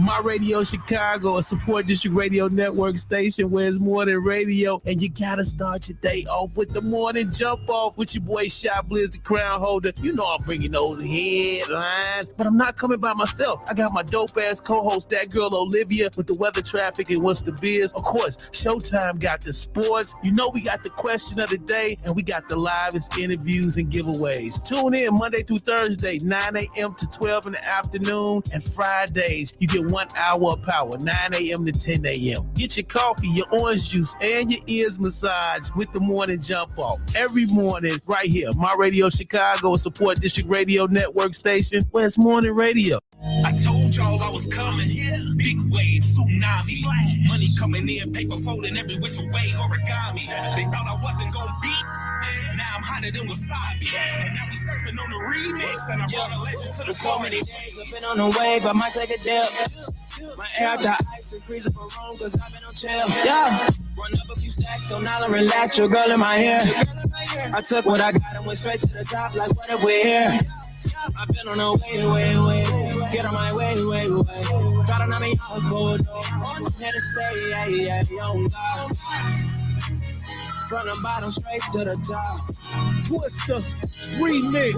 My Radio Chicago, a support District Radio Network station where it's more than radio. And you gotta start your day off with the morning jump off with your boy Chiblizz, the crown holder. You know I'm bringing those headlines, but I'm not coming by myself. I got my dope ass co-host, that girl Olivia, with the weather, traffic, and what's the biz. Of course, Showtime got the sports. You know we got the question of the day, and we got the livest interviews and giveaways. Tune in Monday through Thursday, 9 a.m. to 12 in the afternoon, and Fridays you get 1 hour of power, 9 a.m. to 10 a.m. Get your coffee, your orange juice, and your ears massaged with the morning jump off. Every morning, right here, My Radio Chicago, a support District Radio Network station where it's morning radio. I told y'all I was coming. Yeah. Big wave, tsunami. Money coming in, paper folding every which way, origami. They thought I wasn't gonna beat. Now I'm hotter than wasabi. And now we surfing on the remix. And I brought a legend to the so many days I've been on the wave, I might take a dip. My air got ice and freezing for room, cause I've been on chill. Yeah. Run up a few stacks, so now I relax. Your girl in my hair. I took what I got and went straight to the top, like what if we're here? I've been on the way. Get on my way. Try to knock me out for a door. I'm here to stay, young God. From the bottom straight to the top. Twister remix.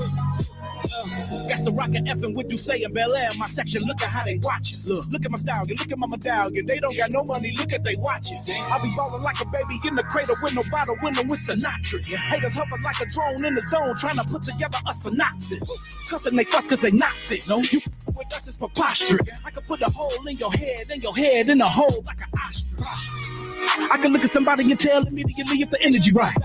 Got some rockin' effing with Duce and Bel Air in my section. Look at how they watch us. Look at my stallion, look at my medallion. They don't got no money, look at they watches. I be ballin' like a baby in the cradle with no bottle, winning with Sinatra. Haters hover like a drone in the zone, trying to put together a synopsis. Cussing they fuss cause they not this. No, you with us is preposterous. I could put a hole in your head, in a hole like an ostrich. I can look at somebody and tell immediately if the energy right.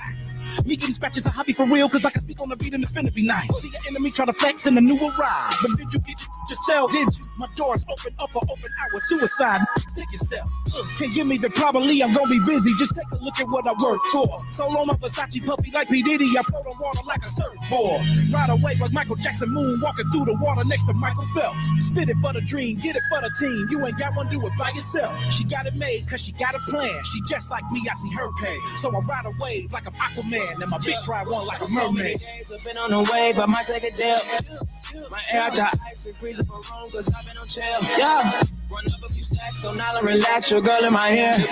Me getting scratches a hobby for real, cause I can speak on the beat and it's finna be nice. See your enemy try to flex in the new arrive, but did you get yourself? Did you? My doors open up or open out with suicide. Stick yourself. Can't give me the probably, I'm gonna be busy. Just take a look at what I work for. Solo my Versace puppy like P. Diddy. I float on water like a surfboard. Ride away like Michael Jackson moon, walking through the water next to Michael Phelps. Spit it for the dream, get it for the team. You ain't got one, do it by yourself. She got it made cause she got a plan. She just like me, I see her pay. So I ride a wave like an Aquaman, and my bitch ride one like a mermaid. So many days I've been on the wave, I might take a dip. My air got ice and freezing for room, cause I've been on chill. Yeah. Run up a few stacks, so now I relax. Your girl in my hair.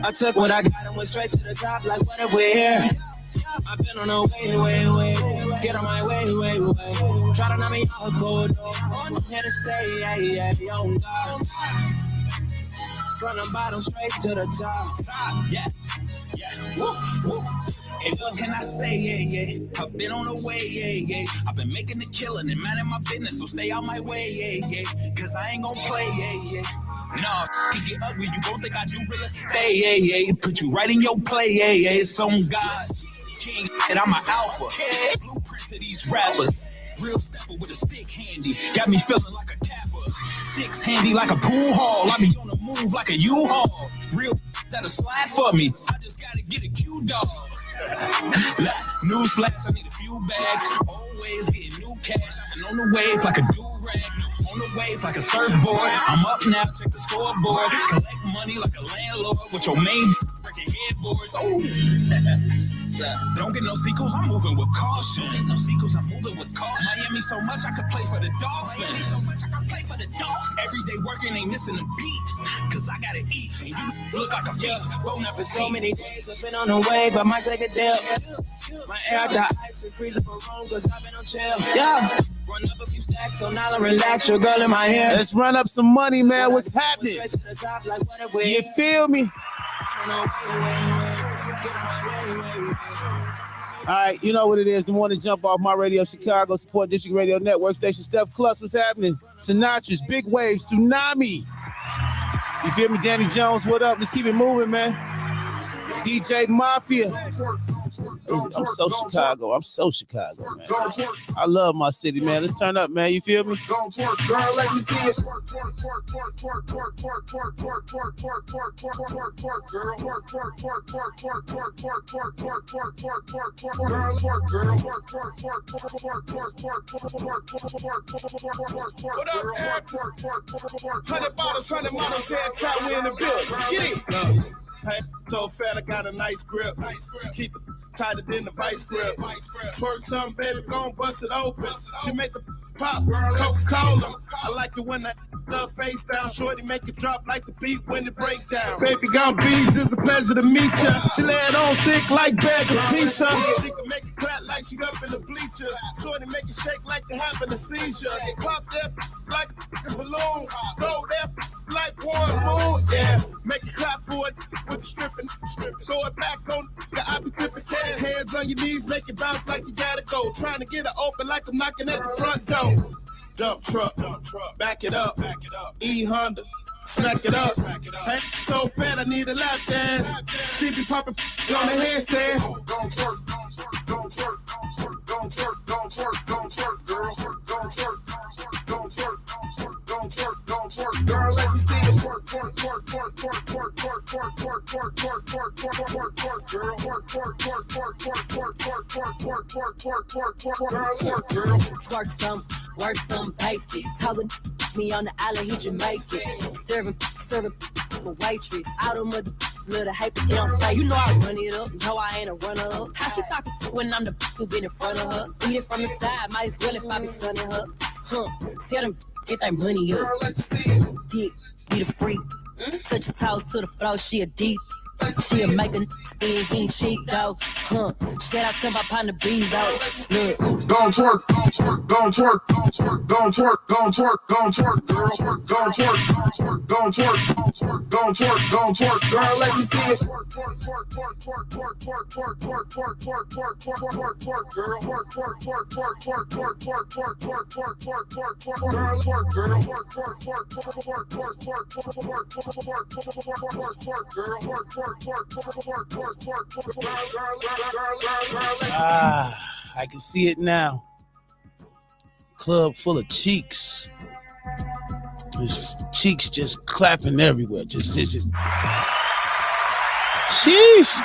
I took what I got and went straight to the top, like what if we're here? I've been on the way. Get on my way. Try to knock me out for a door. I'm here to stay, young God. From the bottom straight to the top. Yeah. Woo. And what can I say, I've been on the way, I've been making a killing and minding my business, so stay out my way, cause I ain't gon' play, No, it get ugly, you gon' think I do real estate, Put you right in your play, It's on God, king, and I'm an alpha. Blueprints of these rappers. Real stepper with a stick handy, got me feeling like a capper. Sticks handy like a pool hall, I be on the move like a U-Haul. Real that'll slide for me, I just gotta get a Q-Dog. Newsflash, I need a few bags. Always getting new cash. And on the wave like a do-rag. On the wave like a surfboard. I'm up now, check the scoreboard. Collect money like a landlord with your main breaking headboards. Oh. Don't get no sequels, I'm moving with caution. Ain't no sequels, I'm moving with caution. Miami so much I could play for the Dolphins. Every day working ain't missing a beat. Cause I gotta eat and you look like a feast. For so many days I've been on the wave, I might take a dip. My air got ice and freezing for room, cause I've been on chill. Yeah. Run up a few stacks, so now I relax. Your girl in my hair. Let's run up some money, man. What's happening? You feel me? All right, you know what it is. The morning jump off My Radio Chicago, support District Radio Network station. Steph Cluss, what's happening? Sinatra's Big Waves, Tsunami. You feel me? Danny Jones, what up? Let's keep it moving, man. DJ Mafia. I'm so Chicago, man. I love my city, man. Let's turn up, man. You feel me? Girl, let me see it. What up, Ed? 100 bottles, 100 models, head top, we in the building. Get it. Hey, so fat, I got a nice grip. Keep it tighter than the vice grip. Twerk something, baby, gon' bust it open. She make the pop, Coca-Cola. I like it when that face down. Shorty make it drop like the beat when it breaks down. Baby got beads, it's a pleasure to meet ya. She lay it on thick like bag of pizza. She can make it clap like she up in the bleachers. Shorty make it shake like they having a seizure. Pop that like a balloon. Throw that like one moon. Yeah, make it clap for it with the stripping. Throw it back on the opposite percent. Hands on your knees, make it bounce like you gotta go. Trying to get it open like I'm knocking at the front door. Dump truck, back it up, E-Honda, smack it up. Hey, so fat I need a lap dance. She be popping on the handstand. Don't twerk, don't twerk, don't twerk, don't twerk, don't twerk, girl. Don't twerk, don't twerk, don't twerk, don't twerk, girl. Let me see it twerk, twerk, twerk, twerk, twerk, twerk, twerk, twerk, twerk, twerk, twerk, twerk, twerk, twerk, twerk, girl. Twerk, twerk, twerk, twerk, twerk, twerk, twerk, twerk, twerk, twerk, twerk, twerk, girl, twerk, girl. Twerk some, work some basics. Telling me on the island he Jamaican. Serving for waitress. Out of mother little hype don't say. You know I run it up. No, I ain't a runner up. How she talking when I'm the who been in front of her? Eat it from the side. Might as well if I be sunning her. Tell them get that money up. Girl, let's see it. Dick, be the freak. Touch your toes to the floor. She a deep. She'll make a spin, he ain't cheap, though. Shout out to my partner Bees, though. Look. Don't twerk, don't twerk, don't twerk, don't twerk, don't twerk, girl. Don't twerk, don't twerk, don't twerk, don't twerk, girl. Let me see it. Twerk, twerk, twerk, twerk, twerk, twerk, twerk, twerk, twerk, twerk, twerk, twerk, twerk, twerk, girl. Twerk, twerk, twerk, twerk, twerk, twerk, twerk, twerk, twerk, twerk, twerk, twerk, twerk, girl. Twerk, girl. Twerk, twerk, twerk, twerk, twerk, twerk, twerk, twerk, twerk, twerk, twerk, girl. Twerk, twerk. I can see it now. Club full of cheeks. His cheeks just clapping everywhere. Just. Sheesh.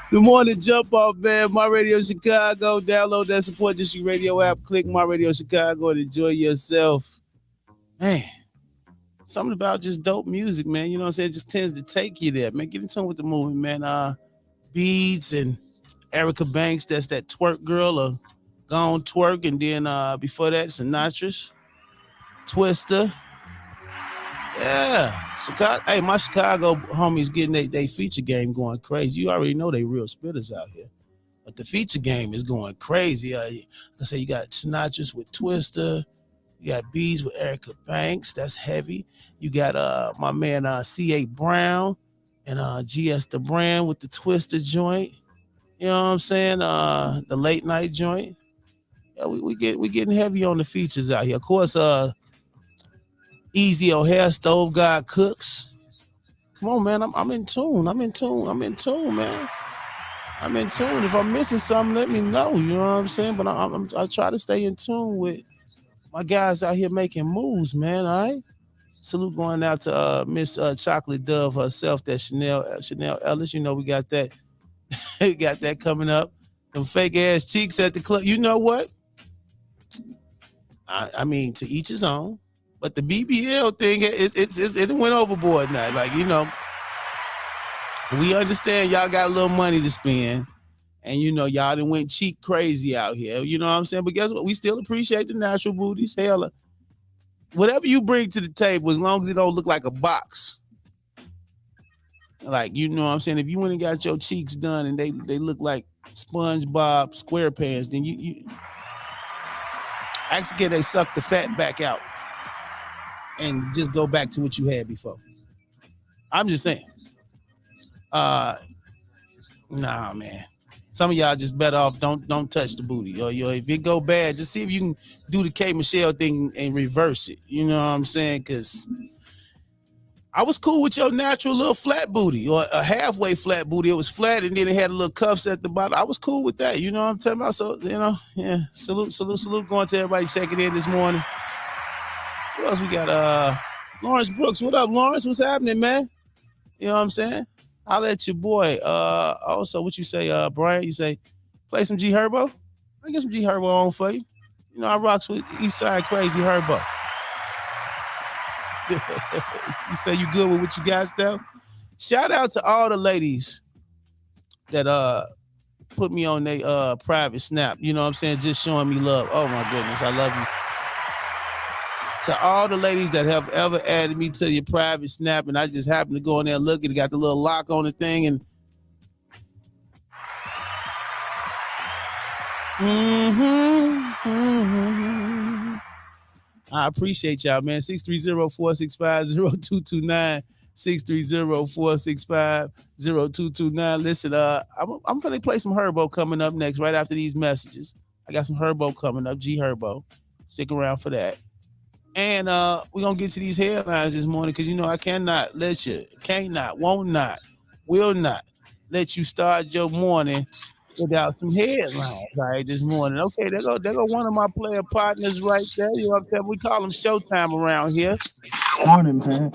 Good morning, Jump Off, man. My Radio Chicago. Download that Support District Radio app. Click My Radio Chicago and enjoy yourself. Man. Something about just dope music, man. You know what I'm saying? It just tends to take you there, man. Get in tune with the movement, man. Beads and Erica Banks, that's that twerk girl, Gone Twerk. And then before that, Sinatra's Twister. Yeah. Chicago. Hey, my Chicago homies getting they feature game going crazy. You already know they real spitters out here. But the feature game is going crazy. Like I say, you got Sinatra's with Twister. You got Bees with Erica Banks. That's heavy. You got my man C.A. Brown and GS the Brand with the Twister joint. You know what I'm saying? The late night joint. Yeah, we getting heavy on the features out here. Of course, Easy O'Hare, Stove God Cooks. Come on, man. I'm in tune. I'm in tune, man. I'm in tune. If I'm missing something, let me know. You know what I'm saying? But I try to stay in tune with my guys out here making moves, man. All right. Salute going out to Miss Chocolate Dove herself, that Chanel Ellis. You know we got that. We got that coming up. Them fake ass cheeks at the club. You know what? I mean, to each his own. But the BBL thing, it went overboard now. Like, you know, we understand y'all got a little money to spend. And, you know, y'all done went cheek crazy out here. You know what I'm saying? But guess what? We still appreciate the natural booties. Hell, whatever you bring to the table, as long as it don't look like a box. Like, you know what I'm saying? If you went and got your cheeks done and they look like SpongeBob SquarePants, then you actually they suck the fat back out and just go back to what you had before. I'm just saying. Nah, man. Some of y'all just better off don't touch the booty. Or if it go bad, just see if you can do the K Michelle thing and reverse it. You know what I'm saying? Because I was cool with your natural little flat booty or a halfway flat booty. It was flat and then it had a little cuffs at the bottom. I was cool with that. You know what I'm talking about? So, you know, yeah. Salute going to everybody checking in this morning. Who else we got? Lawrence Brooks. What up, Lawrence? What's happening, man? You know what I'm saying? I'll let your boy. Also, what you say, Brian? You say, play some G Herbo? I get some G Herbo on for you. You know, I rocks with Eastside Crazy Herbo. You say you good with what you got, though? Shout out to all the ladies that put me on their private snap. You know what I'm saying? Just showing me love. Oh my goodness, I love you. To all the ladies that have ever added me to your private snap, and I just happened to go in there and look at it, got the little lock on the thing, and I appreciate y'all, man. 630-465-0229. 630-465-0229. Listen, I'm gonna play some Herbo coming up next, right after these messages. I got some Herbo coming up, G Herbo. Stick around for that. And we're gonna get to these headlines this morning because you know I cannot let you, won't not, will not let you start your morning without some headlines, right? This morning. Okay, there go one of my player partners right there. You know what I'm saying? We call him Showtime around here. Morning, man.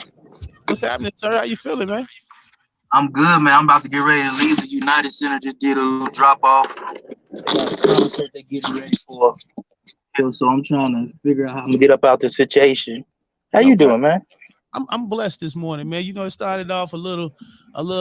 What's happening, sir? How you feeling, man? I'm good, man. I'm about to get ready to leave the United Center. Just did a little drop off. Concert they getting ready for. So I'm trying to figure out how I'm gonna get up out this situation. How you doing, man? I'm blessed this morning, man. You know, it started off a little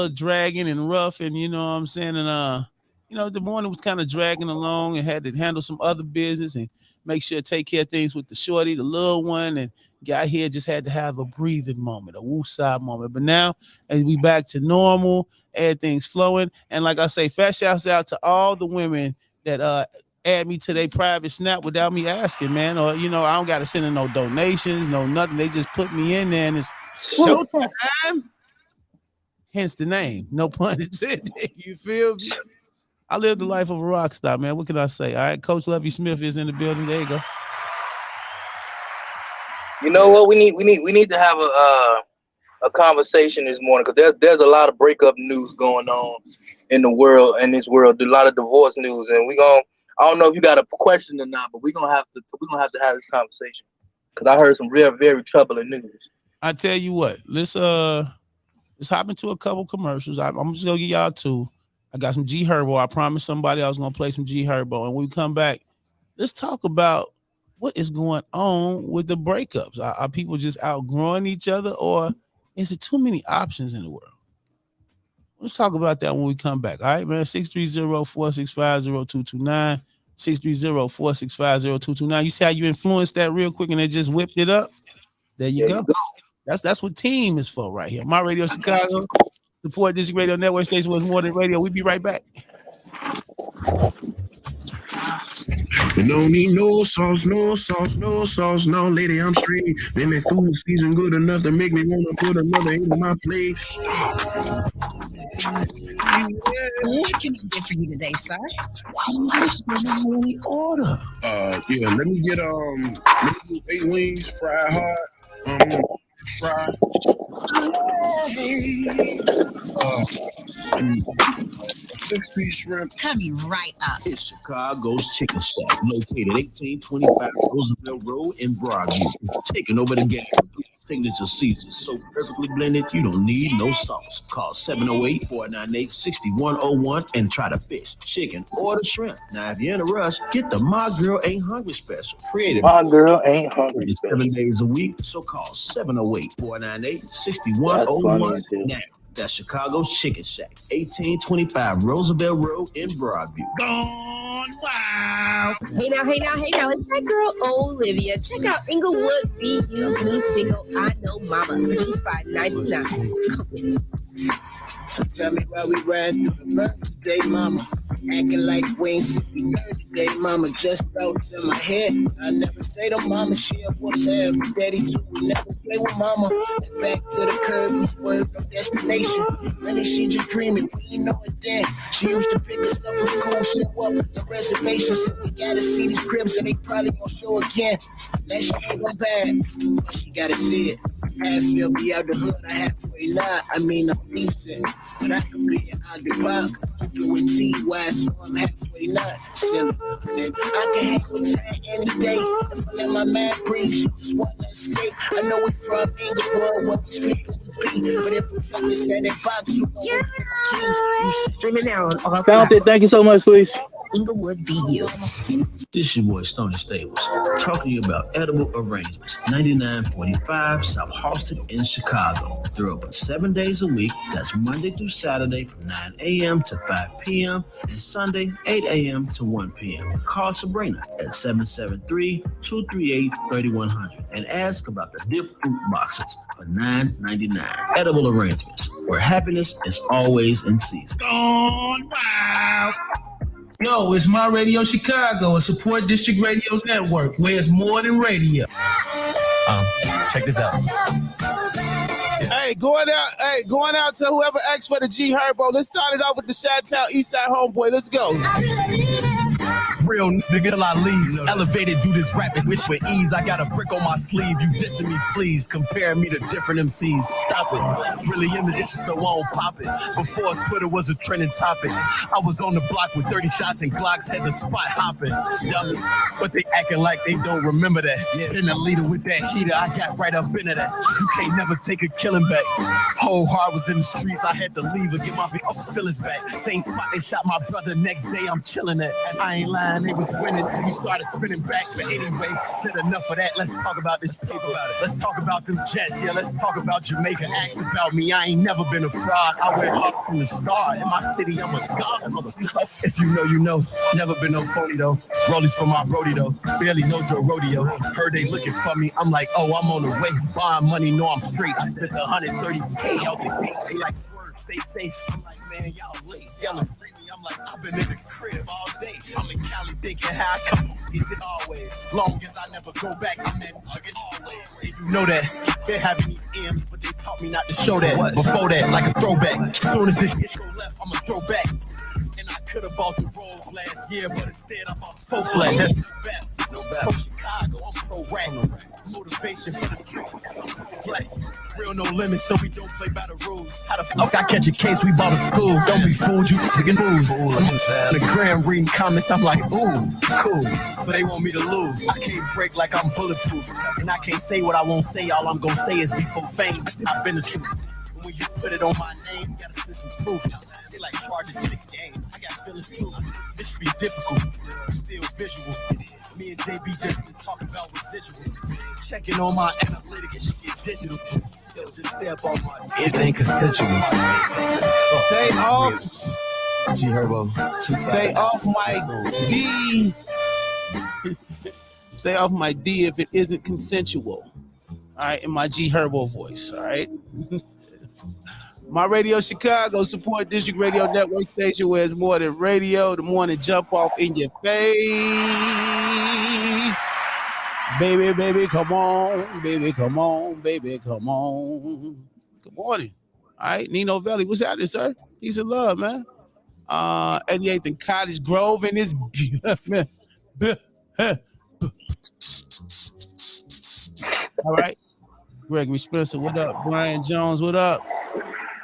dragging and rough, and you know what I'm saying, and you know, the morning was kind of dragging along and had to handle some other business and make sure to take care of things with the shorty, the little one, and got here, just had to have a breathing moment, a woosah moment. But now, as we back to normal, everything's flowing. And like I say, fat shouts out to all the women that add me to their private snap without me asking, man. Or, you know, I don't got to send in no donations, no nothing. They just put me in there and it's showtime. Hence the name. No pun intended. You feel me? I live the life of a rock star, man. What can I say? All right, Coach Lovey Smith is in the building. There you go. You know what? We need to have a conversation this morning because there's a lot of breakup news going on in the world, a lot of divorce news, and I don't know if you got a question or not, but we're gonna have to have this conversation because I heard some very troubling news. I tell you what, let's hop into a couple commercials. I'm just gonna give y'all two. I got some G Herbo. I promised somebody I was gonna play some G Herbo, and when we come back, let's talk about what is going on with the breakups. Are people just outgrowing each other, or is it too many options in the world? Let's talk about that when we come back. All right, man. 630-465-0229. 630-465-0229. You see how you influenced that real quick and it just whipped it up? There you go. That's what team is for right here. My Radio Chicago. Support District Radio Network Station was more than radio. We'll be right back. You don't need no sauce, no lady, I'm straight. Then that food season good enough to make me wanna put another egg on my plate. What can I get for you today, sir? Order. Yeah, let me get 8 wings, fried hard, fried. And 6-piece shrimp. Coming right up. It's Chicago's Chicken Shack, located 1825 Roosevelt Road in Broadview. It's taking over the game. Signature season, so perfectly blended, you don't need no sauce. Call 708-498-6101 and try to fish, chicken, or the shrimp. Now, if you're in a rush, get the My Girl Ain't Hungry special. Created My Girl Ain't Hungry special. 7 days a week, so call 708-498-6101 now. That's Chicago's Chicken Shack, 1825 Roosevelt Road in Broadview. Gone wild. Hey now, it's that girl Olivia. Check out Inglewood BU's new single, I Know Mama, produced by 99. So tell me why we riding through the birthday, mama. Acting like we ain't seen birthday, mama. Just thoughts in my head. I never say to mama, she a whoops every daddy too. We never play with mama. And back to the curb, we swerve no destination. Really, she just dreaming, we ain't know it then. She used to pick us up from school, show up the reservation. So we gotta see these cribs and they probably won't show again. That shit ain't go bad, but she gotta see it. Half-feel be out the hood, I halfway not. I mean, I'm decent, but I can be out the box. Do it T-Y, so I'm halfway not. Silly. And I can hang with her any day. If I let my mind breathe, she just want to escape. I know we from Inglewood, what we sleeping we be. But if we try to set that box, you gon' wait for the keys. Streaming now on all Found it. Thank you so much, please. Inglewood VU. This your boy Stony Stables, talking to you about Edible Arrangements, 9945 South Halsted in Chicago. They're open 7 days a week. That's Monday through Saturday from 9 a.m. to 5 p.m. and Sunday 8 a.m. to 1 p.m. Call Sabrina at 773-238-3100 and ask about the dip fruit boxes for $9.99. Edible Arrangements, where happiness is always in season. Gone wild. Yo, it's My Radio Chicago, a support District Radio Network, where it's more than radio. Check this out. Hey, going out to whoever asked for the G Herbo. Let's start it off with the Chi-Town Eastside Homeboy. Let's go. Real nigga till I leave. Elevated, do this rapping with ease. I got a brick on my sleeve. You dissing me, please. Compare me to different MCs. Stop it. Really in the issue, so I won't pop it. Before Twitter was a trending topic, I was on the block with 30 shots and Glocks, had the spot hopping. Dummy. But they acting like they don't remember that. Been a leader with that heater. I got right up into that. You can't never take a killing back. Whole heart was in the streets. I had to leave or get my feelings back. Same spot they shot my brother. Next day I'm chilling at. I ain't lying. They was winning till you started spinning back. But anyway, said enough of that. Let's talk about this tape about it. Let's talk about them Jets. Yeah, let's talk about Jamaica. Ask about me. I ain't never been a fraud. I went up from the start. In my city, I'm a god. If you know, you know. Never been no phony though. Rollies for my brody though. Barely know Joe Rodeo. Heard they looking for me. I'm like, oh, I'm on the way. Buying money, know I'm straight. I spent 130K out the gate. They like, swerve, stay safe. I'm like, man, y'all late. Yelling free me. I'm like, I've been in the crib all day. I'm in Cali thinking how I come from. He said always. Long as I never go back, I'm in again always. Did you know that? Been having these M's, but they taught me not to show that. Before that, like a throwback. Soon as this shit go left, I'ma throw back. And I could have bought the Rolls last year, but instead I bought the full flat. That's no bet. No pro Chicago, I'm pro rap. Motivation for the streets. Black. Real no limit, so we don't play by the rules. How the fuck I catch a case, we bought a school. Don't be fooled, you sick fools. I'm on the gram reading comments, I'm like, ooh, cool. So they want me to lose. I can't break like I'm bulletproof. And I can't say what I won't say. All I'm gonna say is before fame. I've been the truth. When you put it on my name, gotta send some proof. They like charges to the game. I got feelings too. This should be difficult, still visual. Me and JB just been talking about residuals. Checking on my analytics, and she get digital. Yo, just step on my. It ain't consensual. Stay off. G Herbo. Stay off my D. Stay off my D if it isn't consensual. All right, in my G Herbo voice. All right. My Radio Chicago, support District Radio Network station where it's more than radio. The morning jump off in your face. Baby, baby, come on. Baby, come on. Baby, come on. Good morning. All right, Nino Velli, what's happening, sir? Peace and love, man. 88th and Cottage Grove in this. All right. Gregory Spencer, what up? Brian Jones, what up?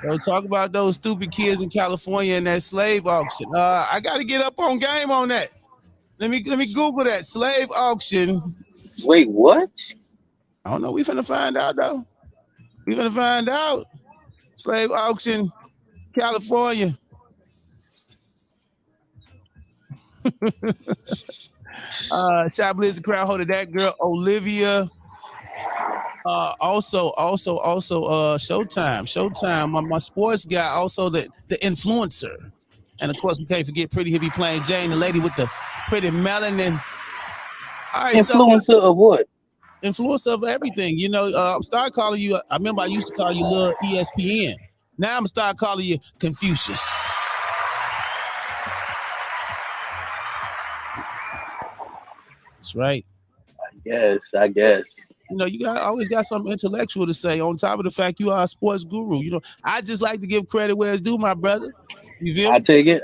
So talk about those stupid kids in California and that slave auction. I got to get up on game on that. Let me Google that slave auction. Wait, what? I don't know. We finna find out though. We finna find out. Slave auction, California. Chiblizz, the crowd holder. That girl, Olivia. Also, Showtime, my sports guy, also the influencer. And of course, we can't forget Pretty Hippie Plain Jane, the lady with the pretty melanin. All right, Influencer of what? Influencer of everything. You know, I'm start calling you, I remember I used to call you Lil ESPN. Now I'm start calling you Confucius. That's right. I guess. You know, you always got something intellectual to say on top of the fact you are a sports guru. You know, I just like to give credit where it's due, my brother. You feel? I'll take it.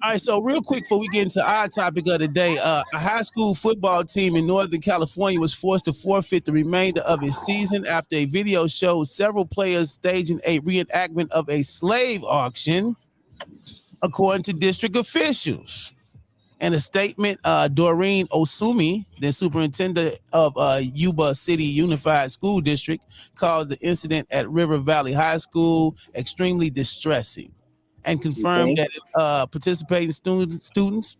All right, so real quick before we get into our topic of the day, a high school football team in Northern California was forced to forfeit the remainder of its season after a video showed several players staging a reenactment of a slave auction, according to district officials. In a statement, Doreen Osumi, the superintendent of Yuba City Unified School District, called the incident at River Valley High School extremely distressing. and confirmed that participating students,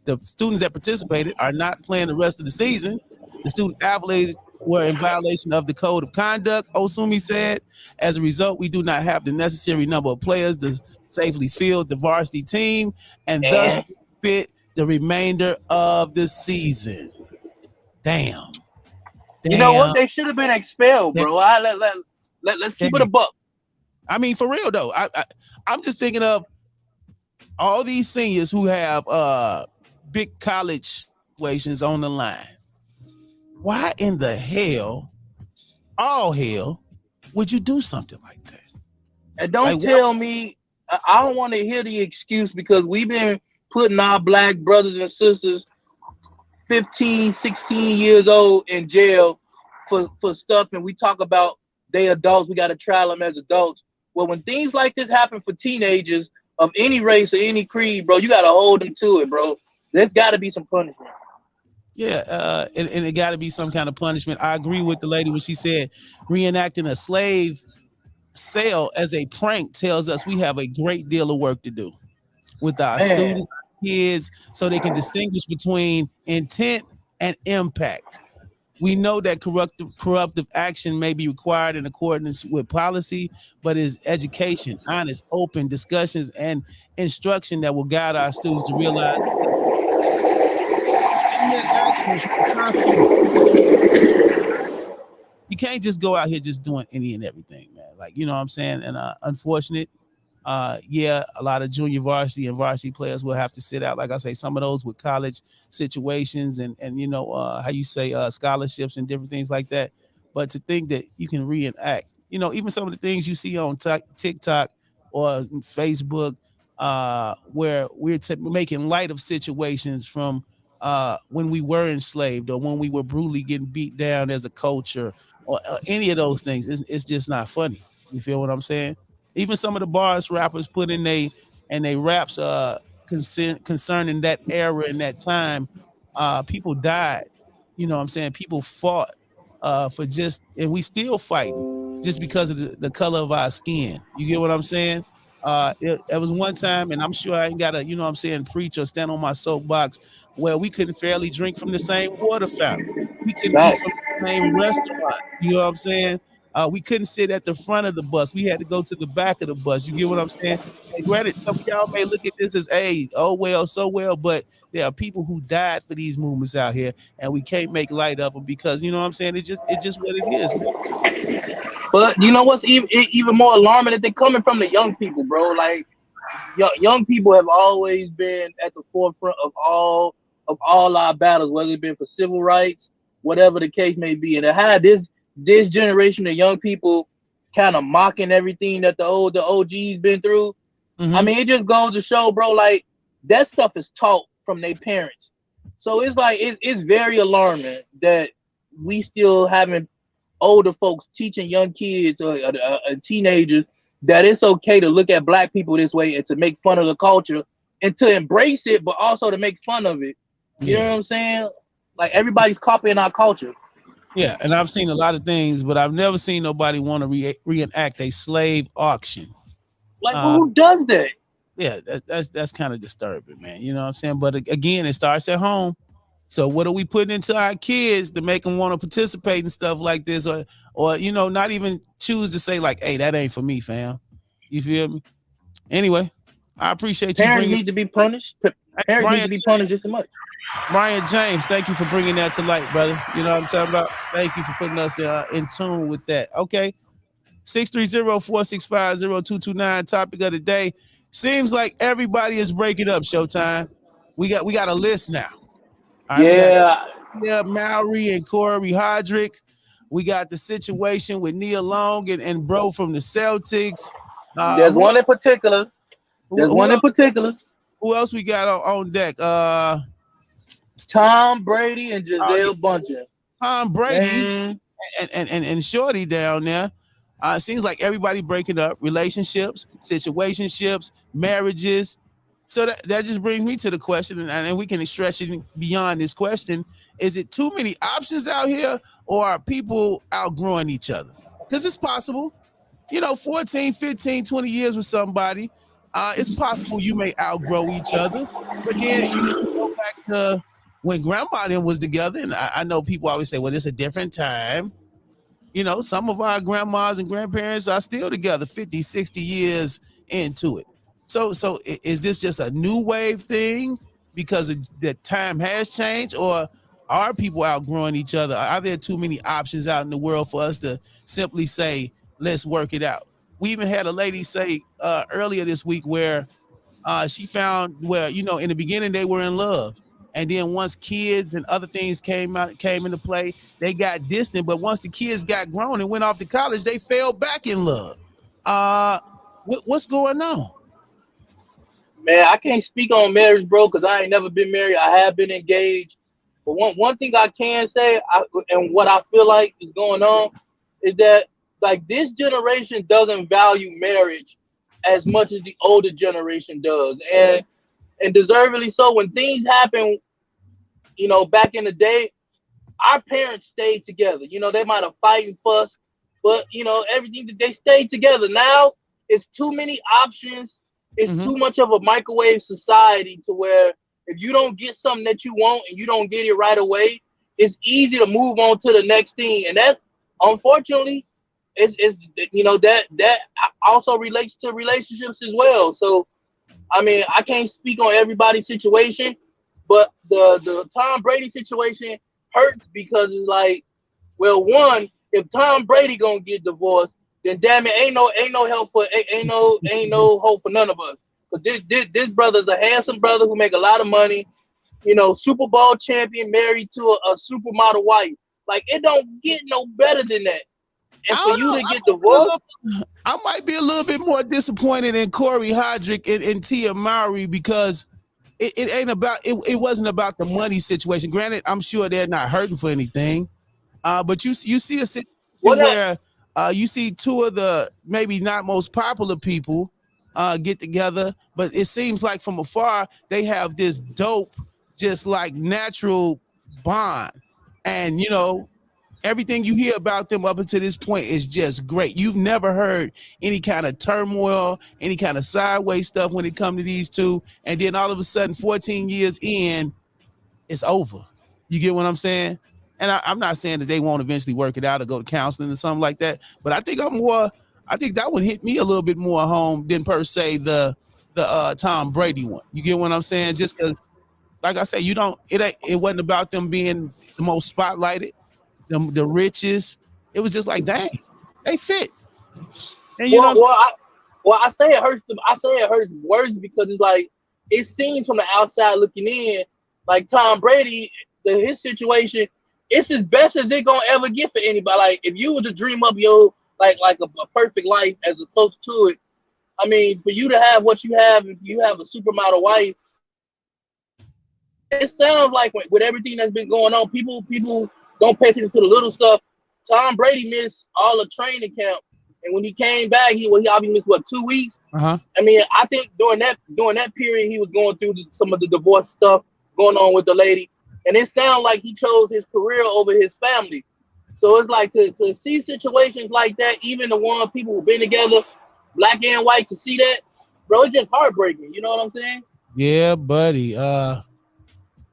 the students that participated, are not playing the rest of the season. The student athletes were in violation of the code of conduct, Osumi said. As a result, we do not have the necessary number of players to safely field the varsity team, and thus fit the remainder of the season. Damn. You know what? They should have been expelled, bro. Let's keep it a buck. I mean, for real though, I'm just thinking of all these seniors who have big college situations on the line. Why in the hell, all hell, would you do something like that? And don't tell me, I don't want to hear the excuse, because we've been putting our black brothers and sisters 15, 16 years old in jail for stuff, and we talk about they adults, we got to trial them as adults. Well, when things like this happen for teenagers of any race or any creed, bro, you got to hold them to it, bro. There's got to be some punishment. Yeah, and it got to be some kind of punishment. I agree with the lady when she said reenacting a slave sale as a prank tells us we have a great deal of work to do with our students, kids, so they can distinguish between intent and impact. We know that corruptive action may be required in accordance with policy, but it's education, honest, open discussions, and instruction that will guide our students to realize you can't just go out here just doing any and everything, man. Like, you know what I'm saying? And unfortunate, a lot of junior varsity and varsity players will have to sit out. Like I say, some of those with college situations and you know, how you say, scholarships and different things like that. But to think that you can reenact, you know, even some of the things you see on TikTok or Facebook, where we're making light of situations from when we were enslaved or when we were brutally getting beat down as a culture or any of those things. It's just not funny. You feel what I'm saying? Even some of the bars rappers put in they raps concerning that era and that time, people died. You know what I'm saying? People fought for just, and we still fighting just because of the color of our skin. You get what I'm saying? It was one time, and I'm sure I ain't gotta, you know what I'm saying, preach or stand on my soapbox, where we couldn't fairly drink from the same water fountain. We couldn't eat from the same restaurant. You know what I'm saying? We couldn't sit at the front of the bus. We had to go to the back of the bus. You get what I'm saying? And granted, some of y'all may look at this as, hey, oh well, so well, but there are people who died for these movements out here, and we can't make light of them because, you know what I'm saying? It's just what it is, man. But you know what's even more alarming? That they're coming from the young people, bro. Like young people have always been at the forefront of all our battles, whether it's been for civil rights, whatever the case may be. And to have this generation of young people kind of mocking everything that the OG's been through. Mm-hmm. I mean, it just goes to show, bro, like that stuff is taught from their parents. So it's like, it's very alarming that we still having older folks teaching young kids or teenagers that it's okay to look at black people this way and to make fun of the culture and to embrace it, but also to make fun of it. You know what I'm saying? Like everybody's copying our culture. Yeah, and I've seen a lot of things, but I've never seen nobody want to reenact a slave auction. Like, who does that? Yeah, that's kind of disturbing, man. You know what I'm saying? But again, it starts at home. So what are we putting into our kids to make them want to participate in stuff like this, or you know, not even choose to say like, "Hey, that ain't for me, fam." You feel me? Anyway, I appreciate you. Parents need to be punished. Parents need to be punished just as much. Brian James, thank you for bringing that to light, brother. You know what I'm talking about? Thank you for putting us in tune with that. Okay. 630-465-0229. Topic of the day. Seems like everybody is breaking up, Showtime. We got a list now. All right, yeah, Mowry and Corey Hodrick. We got the situation with Nia Long and bro from the Celtics. There's one in particular. Who else we got on deck? Tom Brady and Gisele Bundchen. Tom Brady and Shorty down there. Seems like everybody breaking up relationships, situationships, marriages. So that just brings me to the question, and we can stretch it beyond this question. Is it too many options out here, or are people outgrowing each other? Because it's possible. You know, 14, 15, 20 years with somebody, It's possible you may outgrow each other, but then you go back to when grandma and them was together, and I know people always say, well, it's a different time. You know, some of our grandmas and grandparents are still together 50, 60 years into it. So is this just a new wave thing because the time has changed, or are people outgrowing each other? Are there too many options out in the world for us to simply say, let's work it out? We even had a lady say earlier this week where she found where, you know, in the beginning they were in love, and then once kids and other things came into play, they got distant. But once the kids got grown and went off to college, they fell back in love. What's going on? Man, I can't speak on marriage, bro, because I ain't never been married. I have been engaged. But one thing I can say, and what I feel like is going on, is that like this generation doesn't value marriage as much as the older generation does, and deservedly so. When things happen, you know, back in the day, our parents stayed together. You know, they might have fight and fuss, but you know, everything that they stayed together. Now it's too many options. It's too much of a microwave society to where if you don't get something that you want and you don't get it right away, it's easy to move on to the next thing. And that, unfortunately, is you know, that also relates to relationships as well. So I mean, I can't speak on everybody's situation, but the Tom Brady situation hurts because it's like, well, one, if Tom Brady gonna get divorced, then damn it, ain't no help for ain't no hope for none of us. But this brother's a handsome brother who make a lot of money, you know, Super Bowl champion, married to a supermodel wife. Like it don't get no better than that. And for you to get divorced, I might be a little bit more disappointed in Corey Hodrick and Tia Mowry because it ain't about it wasn't about the money situation. Granted, I'm sure they're not hurting for anything. But you see a situation where you see two of the maybe not most popular people get together, but it seems like from afar they have this dope, just like natural bond. And you know, everything you hear about them up until this point is just great. You've never heard any kind of turmoil, any kind of sideways stuff when it comes to these two. And then all of a sudden, 14 years in, it's over. You get what I'm saying? And I'm not saying that they won't eventually work it out or go to counseling or something like that. But I think that would hit me a little bit more home than per se the Tom Brady one. You get what I'm saying? Just because, like I say, it wasn't about them being the most spotlighted, the richest. It was just like, dang, they fit. And you know, I say it hurts them. I say it hurts worse because it's like it seems from the outside looking in, like Tom Brady, his situation, it's as best as it gonna ever get for anybody. Like if you were to dream up your like a perfect life as close to it, I mean, for you to have what you have, if you have a supermodel wife, it sounds like with everything that's been going on, people don't pay attention to the little stuff. Tom Brady missed all the training camp, and when he came back, he obviously missed 2 weeks. Uh-huh. I mean, I think during that period, he was going through some of the divorce stuff going on with the lady, and it sounded like he chose his career over his family. So it's like to see situations like that, even the one people who've been together, black and white, to see that, bro, it's just heartbreaking. You know what I'm saying? Yeah, buddy.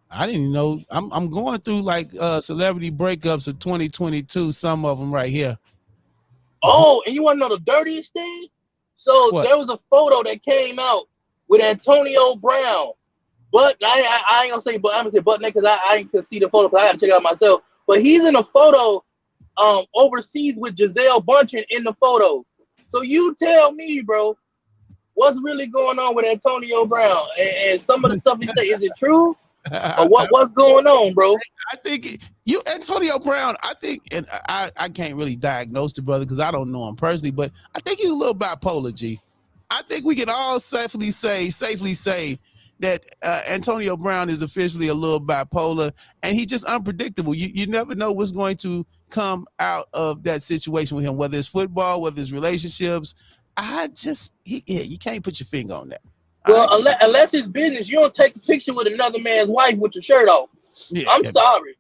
I didn't even know. I'm going through like celebrity breakups of 2022. Some of them right here. Oh, and you want to know the dirtiest thing? So there was a photo that came out with Antonio Brown, but I ain't gonna say, but I'm gonna say butt naked because I ain't gonna see the photo because I gotta check it out myself. But he's in a photo overseas with Gisele Bundchen in the photo. So you tell me, bro, what's really going on with Antonio Brown and some of the stuff he say? Is it true? Or what's going on, bro? I think Antonio Brown, I think, and I can't really diagnose the brother because I don't know him personally, but I think he's a little bipolar, G. I think we can all safely say that Antonio Brown is officially a little bipolar, and he's just unpredictable. You never know what's going to come out of that situation with him, whether it's football, whether it's relationships. You can't put your finger on that. Well, unless it's business, you don't take a picture with another man's wife with your shirt off. Yeah, I'm sorry.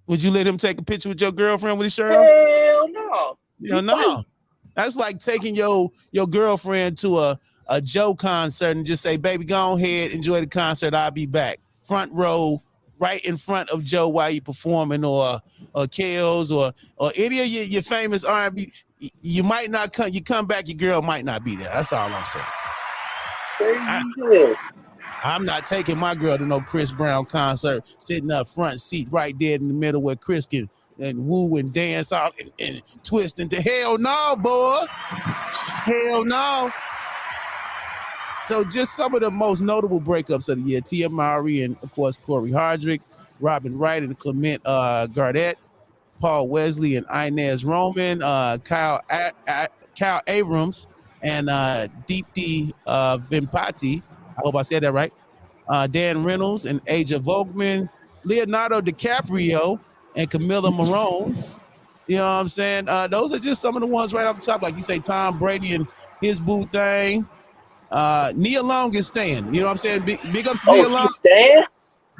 Would you let him take a picture with your girlfriend with his shirt off? Hell no. No. That's like taking your girlfriend to a Joe concert and just say, baby, go ahead, enjoy the concert. I'll be back. Front row, right in front of Joe while you're performing, or Kels, or any of your famous R&B. You might not come. You come back, your girl might not be there. That's all I'm saying. I'm not taking my girl to no Chris Brown concert, sitting up front seat right there in the middle where Chris can and woo and dance off and twist into hell no, boy. Hell no. So just some of the most notable breakups of the year: Tia Mowry and, of course, Corey Hardrick, Robin Wright and Clement Garnett, Paul Wesley and Inez Roman, Kyle Abrams and Deepti Vimpati. I hope I said that right. Dan Reynolds and Aja Vogtman, Leonardo DiCaprio and Camilla Morone. You know what I'm saying? Those are just some of the ones right off the top. Like you say, Tom Brady and his boo thing. Nia Long is staying. You know what I'm saying? Big ups to Nia Long.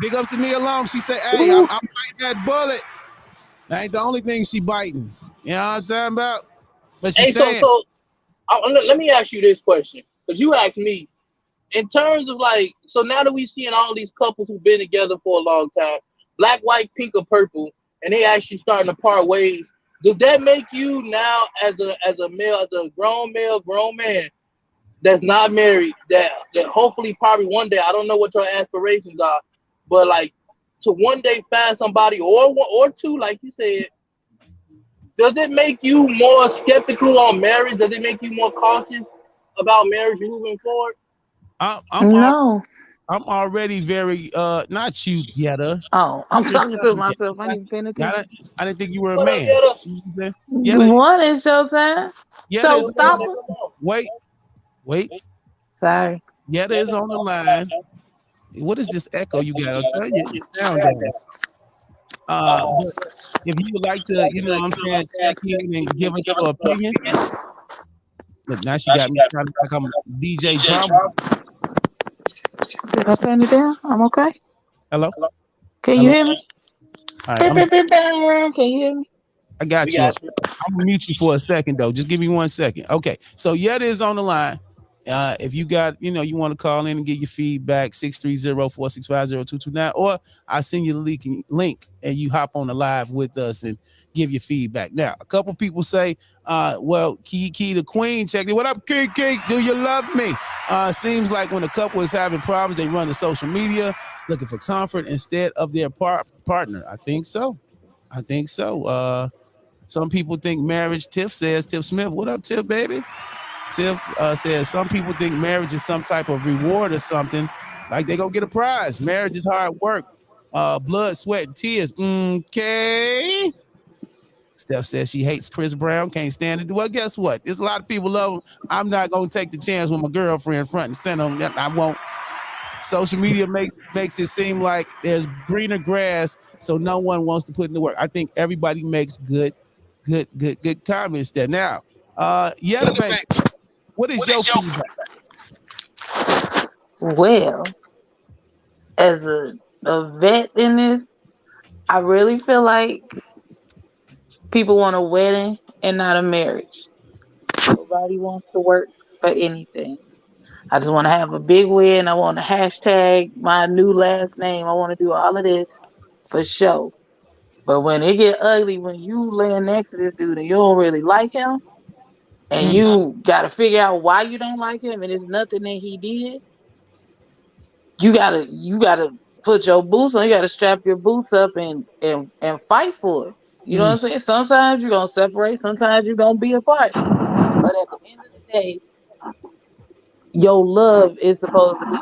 Big ups to Nia Long. She said, hey, I'm biting that bullet. That ain't the only thing she biting. You know what I'm talking about? But she's staying. So let me ask you this question. Because you asked me, in terms of like, so now that we're seeing all these couples who've been together for a long time, black, white, pink, or purple, and they actually starting to part ways, does that make you now as a male, as a grown man that's not married, that hopefully probably one day, I don't know what your aspirations are, but like to one day find somebody or two, like you said, does it make you more skeptical on marriage? Does it make you more cautious about marriage moving forward? I'm already very not you, Yetta. Oh, I'm talking to myself. I need to pay attention. I didn't think you were a man. What is showtime? Showstopper? Wait. Sorry. Yetta is on the line. What is this echo you got? I'll tell you, it sound down. But if you would like to, you know what I'm saying, check in and give us your opinion. Look, now she got me trying to like I'm DJ Drama. Did I turn it down? I'm okay. Hello? Can you hear me? All right, can you hear me? I got you. I'm gonna mute you for a second though. Just give me 1 second. Okay. So Yetta is on the line. If you got, you want to call in and get your feedback, 630-465-0229, or I send you the link and you hop on the live with us and give your feedback. Now, a couple people say, well, Kiki the Queen, check it. What up, Kiki? Do you love me? Seems like when a couple is having problems, they run to social media looking for comfort instead of their partner. I think so. Some people think marriage, Tiff Smith, what up, Tiff, baby? Tiff says some people think marriage is some type of reward or something, like they gonna get a prize. Marriage is hard work, blood, sweat, and tears. Okay. Steph says she hates Chris Brown, can't stand it. Well, guess what? There's a lot of people love him. I'm not gonna take the chance with my girlfriend front and center. I won't. Social media makes it seem like there's greener grass, so no one wants to put in the work. I think everybody makes good comments there. Now, baby. What is your feedback? Well, as a vet in this, I really feel like people want a wedding and not a marriage. Nobody wants to work for anything. I just want to have a big win. I want to hashtag my new last name. I want to do all of this for show. But when it get ugly, when you laying next to this dude and you don't really like him, and you got to figure out why you don't like him, and it's nothing that he did, you gotta put your boots on. You gotta strap your boots up and fight for it. You know what I'm saying? Sometimes you're gonna separate. Sometimes you're gonna be apart. But at the end of the day, your love is supposed to be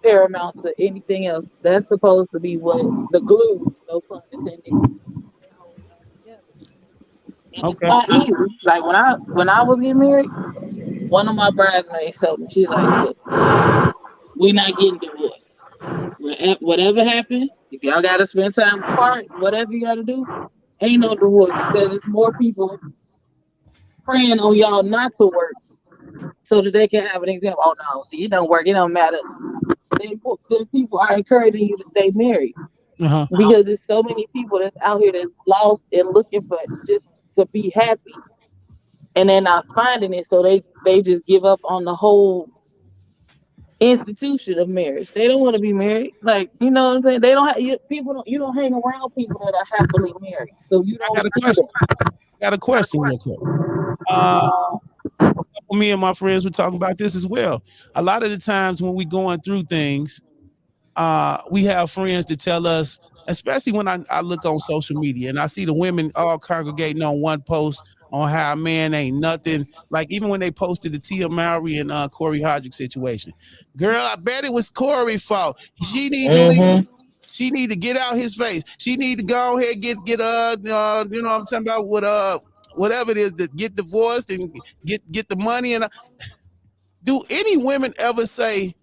paramount to anything else. That's supposed to be what the glue, no pun intended. It's not easy. Like when I was getting married, one of my bridesmaids told me, she's like, look, we not getting divorced. Whatever happened, if y'all gotta spend time apart, whatever you gotta do, ain't no divorce, because it's more people praying on y'all not to work so that they can have an example. Oh no, see, it don't work, it don't matter. Then people are encouraging you to stay married. Because there's so many people that's out here that's lost and looking for just to be happy, and they're not finding it, so they just give up on the whole institution of marriage. They don't want to be married. Like, you know what I'm saying? They don't have you don't hang around people that are happily married. So you I don't got a see question. that. Got a question real quick. Me and my friends were talking about this as well. A lot of the times when we going through things, we have friends to tell us, especially when I look on social media and I see the women all congregating on one post on how a man ain't nothing. Like even when they posted the Tia Mowry and Corey Hodrick situation, girl, I bet it was Corey's fault. She need to leave. She need to get out his face. She need to go ahead get you know what I'm talking about with whatever it is, to get divorced and get the money. And do any women ever say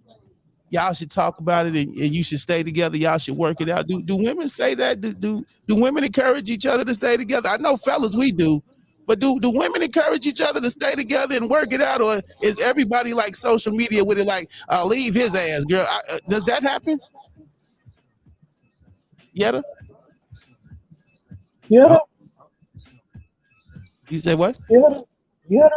y'all should talk about it and you should stay together? Y'all should work it out. Do women say that? Do women encourage each other to stay together? I know fellas we do, but do women encourage each other to stay together and work it out, or is everybody like social media with it like leave his ass, girl? Does that happen? Yetta? Yeah. You say what? Yeah.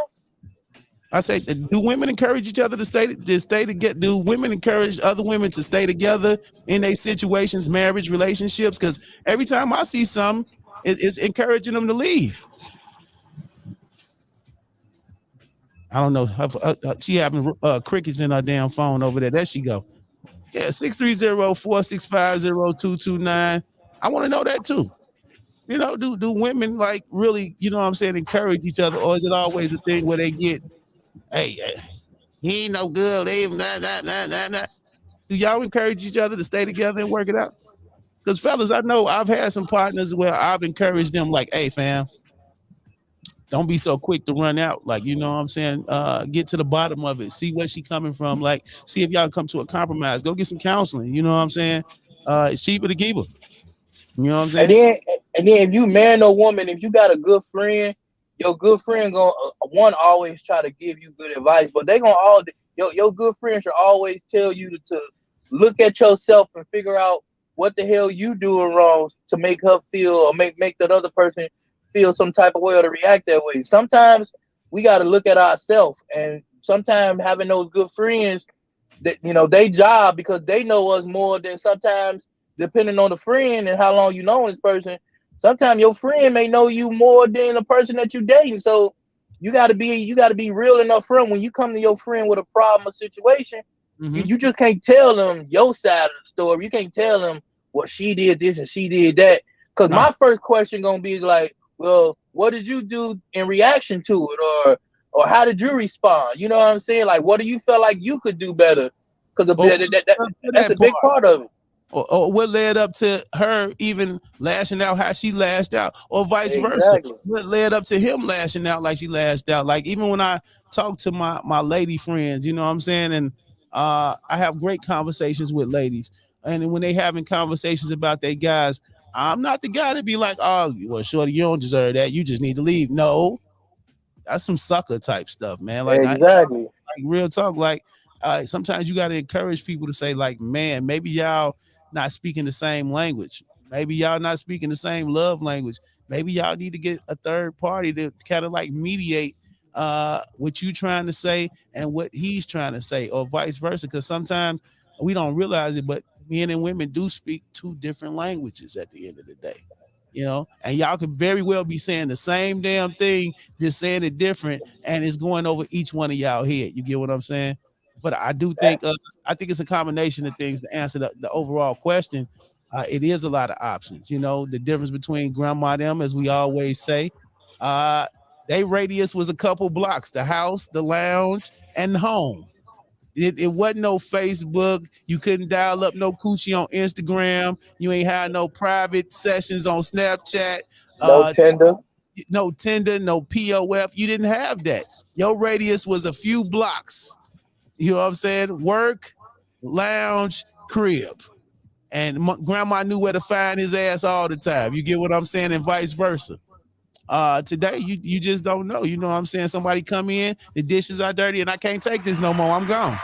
I say, do women encourage each other to stay together? Do women encourage other women to stay together in their situations, marriage, relationships? Because every time I see some, it's encouraging them to leave. I don't know. She having crickets in her damn phone over there. There she go. Yeah, 630-465-0229. I want to know that too. You know, do women like really, you know what I'm saying, encourage each other, or is it always a thing where they get, hey, he ain't no good. They nah. Do y'all encourage each other to stay together and work it out? Because fellas, I know I've had some partners where I've encouraged them like, hey fam, don't be so quick to run out. Like, you know what I'm saying? Get to the bottom of it. See where she coming from. Like, see if y'all come to a compromise. Go get some counseling. You know what I'm saying? It's cheaper to keep her. You know what I'm saying? And then if you man or woman, if you got a good friend, your good friend gonna one always try to give you good advice, but they gonna your good friend should always tell you to look at yourself and figure out what the hell you doing wrong to make her feel or make that other person feel some type of way or to react that way. Sometimes we got to look at ourselves, and sometimes having those good friends that they job because they know us more than sometimes depending on the friend and how long you know this person. Sometimes your friend may know you more than the person that you're dating. So you got to be real enough front when you come to your friend with a problem or situation. You just can't tell them your side of the story. You can't tell them, well, she did this and she did that. Because my first question gonna be like, well, what did you do in reaction to it, or how did you respond? You know what I'm saying? Like, what do you feel like you could do better? Because that's a big part of it. Or what led up to her even lashing out how she lashed out, or vice versa. Exactly. What led up to him lashing out like she lashed out? Like even when I talk to my lady friends, you know what I'm saying, and I have great conversations with ladies, and when they having conversations about their guys, I'm not the guy to be like, oh, well, shorty, you don't deserve that. You just need to leave. No, that's some sucker type stuff, man. Like exactly. Like real talk. Like sometimes you got to encourage people to say, like, man, maybe y'all not speaking the same language. Maybe y'all not speaking the same love language. Maybe y'all need to get a third party to kind of like mediate what you trying to say and what he's trying to say, or vice versa. Because sometimes we don't realize it, but men and women do speak two different languages at the end of the day. You know, and y'all could very well be saying the same damn thing, just saying it different, and it's going over each one of y'all head. You get what I'm saying? But I do think I think it's a combination of things to answer the overall question. It is a lot of options. You know, the difference between grandma them, as we always say, they radius was a couple blocks: the house, the lounge, and the home. It wasn't no Facebook. You couldn't dial up no coochie on Instagram. You ain't had no private sessions on Snapchat. No Tinder. No Tinder, no POF. You didn't have that. Your radius was a few blocks. You know what I'm saying? Work, lounge, crib. And grandma knew where to find his ass all the time. You get what I'm saying? And vice versa. Today, you just don't know. You know what I'm saying? Somebody come in, the dishes are dirty, and I can't take this no more. I'm gone.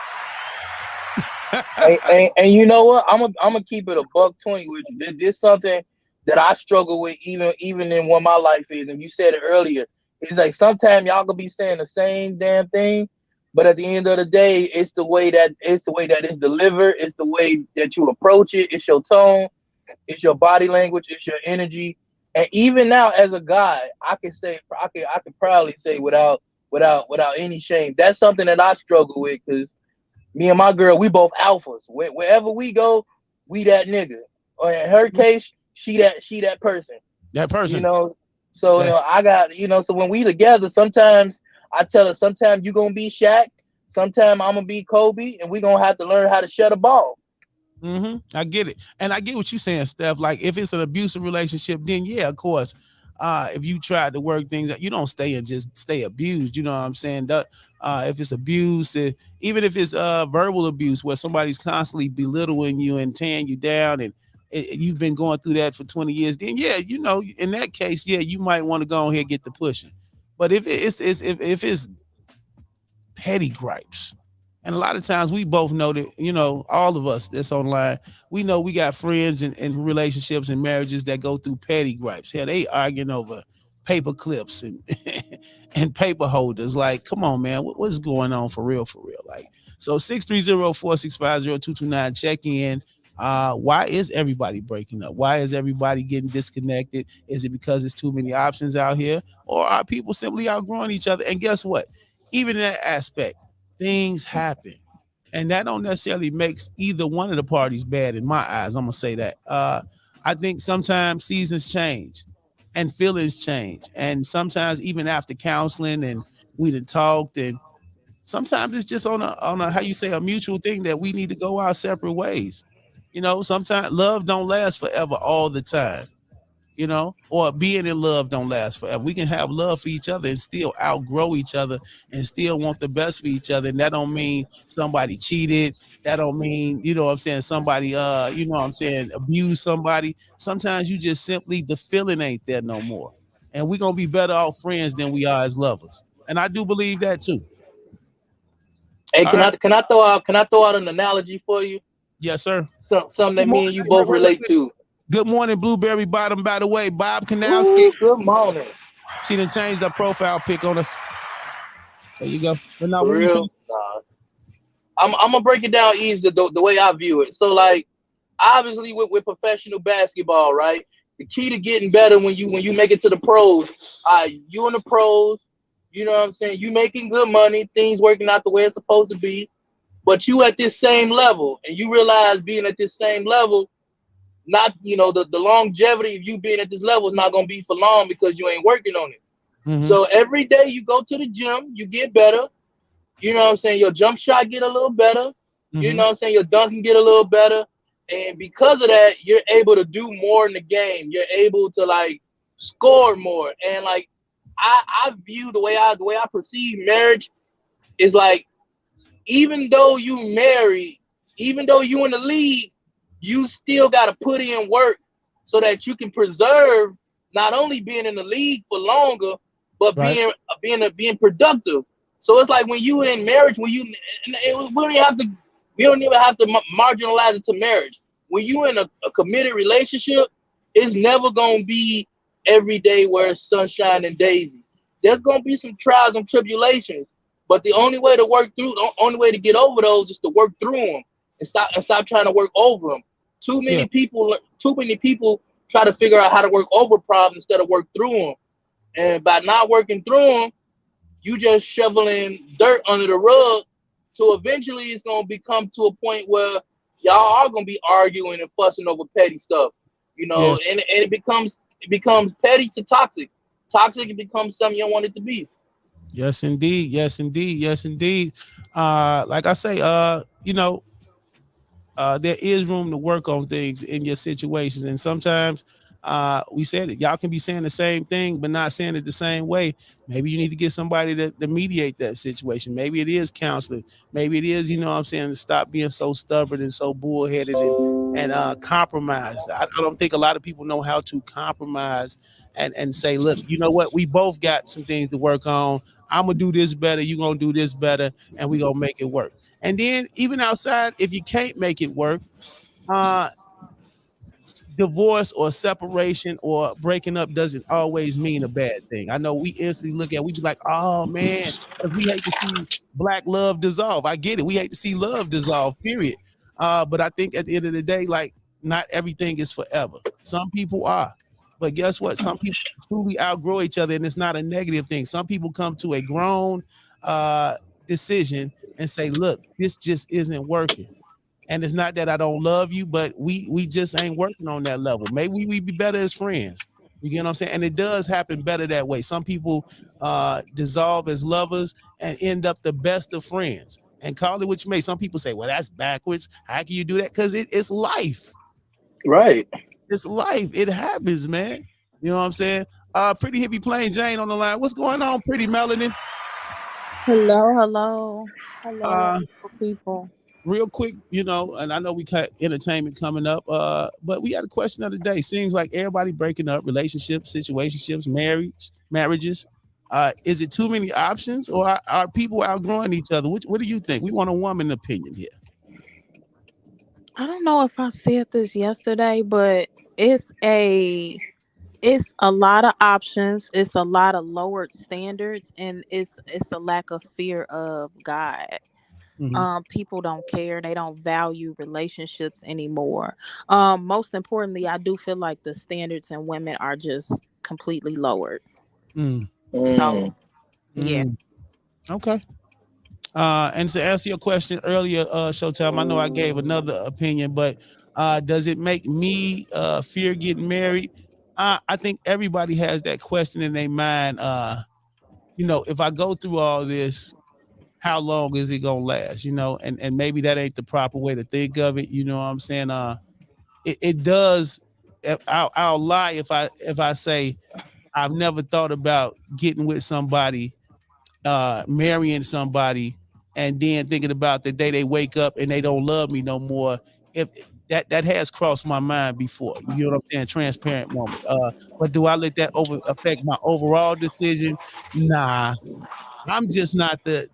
and you know what? I'm gonna keep it a $120 with you. This is something that I struggle with even in what my life is. And you said it earlier. It's like sometimes y'all gonna be saying the same damn thing, But at the end of the day, it's the way that it's delivered. It's the way that you approach it. It's your tone. It's your body language. It's your energy. And even now, as a guy, I can proudly say without any shame, that's something that I struggle with because me and my girl, we both alphas. Wherever we go, we that nigga. Or in her case, she that person. That You person. know. So I got So when we together, sometimes I tell her, sometimes you gonna be Shaq, sometimes I'm gonna be Kobe, and we gonna have to learn how to shut a ball. I get it, and I get what you're saying, Steph. Like if it's an abusive relationship, then yeah, of course. If you try to work things out, you don't stay and just stay abused. You know what I'm saying? If it's abuse, even if it's verbal abuse, where somebody's constantly belittling you and tearing you down, and you've been going through that for 20 years, then yeah, in that case, yeah, you might want to go ahead and get the pushing. But if it's petty gripes. And a lot of times we both know that, all of us that's online, we know we got friends and relationships and marriages that go through petty gripes. Hell, they arguing over paper clips and and paper holders. Like, come on, man, what's going on for real, for real? Like, so 630-465-0229, check in. Why is everybody breaking up? Why is everybody getting disconnected? Is it because there's too many options out here? Or are people simply outgrowing each other? And guess what? Even in that aspect, things happen. And that don't necessarily makes either one of the parties bad in my eyes. I'm gonna say that. I think sometimes seasons change and feelings change. And sometimes even after counseling and we done talked, and sometimes it's just on a how you say a mutual thing that we need to go our separate ways. Sometimes love don't last forever all the time, or being in love don't last forever. We can have love for each other and still outgrow each other and still want the best for each other. And that don't mean somebody cheated. That don't mean, what I'm saying, somebody, what I'm saying, abuse somebody. Sometimes you just simply, the feeling ain't there no more. And we're going to be better off friends than we are as lovers. And I do believe that too. Hey, All can right. I can I throw out can I throw out an analogy for you? Yes, sir. Something Good that me morning. and you both relate to. Good morning, Blueberry Bottom, by the way. Bob Kanowski. Ooh, good morning. She done changed her profile pic on us. There you go. But now, For what were you real. finna say? Nah. I'm gonna break it down easy the way I view it. So like obviously with professional basketball, right? The key to getting better when you make it to the pros, you in the pros, you know what I'm saying? You making good money, things working out the way it's supposed to be, but you at this same level, and you realize being at this same level, not the longevity of you being at this level is not gonna be for long because you ain't working on it. Mm-hmm. So every day you go to the gym, you get better. You know what I'm saying? Your jump shot get a little better. You Mm-hmm. know what I'm saying? Your dunk can get a little better. And because of that, you're able to do more in the game. You're able to like score more. And like I view the way I perceive marriage is like even though you married, even though you in the league, you still gotta put in work so that you can preserve not only being in the league for longer, but Right. being productive. So it's like when you in marriage, we don't even have to marginalize it to marriage. When you in a committed relationship, it's never gonna be every day where it's sunshine and daisies. There's gonna be some trials and tribulations, but the only way to get over those is to work through them and stop trying to work over them. Yeah. Too many people try to figure out how to work over problems instead of work through them. And by not working through them, you just shoveling dirt under the rug. So eventually, it's gonna become to a point where y'all are gonna be arguing and fussing over petty stuff, Yeah. and it becomes petty to toxic. Toxic, it becomes something you don't want it to be. Yes, indeed. Yes, indeed. Yes, indeed. Like I say, there is room to work on things in your situations. And sometimes we said it, y'all can be saying the same thing, but not saying it the same way. Maybe you need to get somebody to mediate that situation. Maybe it is counseling. Maybe it is, what I'm saying, to stop being so stubborn and so bullheaded and compromised. I don't think a lot of people know how to compromise and say, look, you know what? We both got some things to work on. I'm going to do this better. You're going to do this better. And we're going to make it work. And then even outside, if you can't make it work, uh, divorce or separation or breaking up doesn't always mean a bad thing. I know we instantly look at, we be like, oh man, because we hate to see black love dissolve. I get it. We hate to see love dissolve, period. But I think at the end of the day, like, not everything is forever. Some people are. But guess what? Some people truly outgrow each other, and it's not a negative thing. Some people come to a grown decision and say, look, this just isn't working. And it's not that I don't love you, but we just ain't working on that level. Maybe we'd be better as friends. You get what I'm saying? And it does happen better that way. Some people dissolve as lovers and end up the best of friends. And call it what you may. Some people say, well, that's backwards. How can you do that? Because it's life. Right. It's life. It happens, man. You know what I'm saying? Pretty hippie plain Jane on the line. What's going on, pretty Melanin? Hello, people. Real quick, you know, and I know we got entertainment coming up, but we got a question of the day. Seems like everybody breaking up, relationships, situationships, marriages. Is it too many options, or are people outgrowing each other? What do you think? We want a woman opinion here. I don't know if I said this yesterday, but it's a lot of options. It's a lot of lowered standards, and it's a lack of fear of God. Mm-hmm. People don't care. They don't value relationships anymore. Most importantly, I do feel like the standards in women are just completely lowered. So, yeah. Okay. And to answer your question earlier, Showtime, I know I gave another opinion, but does it make me fear getting married? I think everybody has that question in their mind. You know, if I go through all this, how long is it gonna last? You know, and maybe that ain't the proper way to think of it. You know what I'm saying? It does. I'll lie if I say I've never thought about getting with somebody, marrying somebody, and then thinking about the day they wake up and they don't love me no more. If that has crossed my mind before, you know what I'm saying? Transparent moment. But do I let that affect my overall decision? Nah. I'm just not the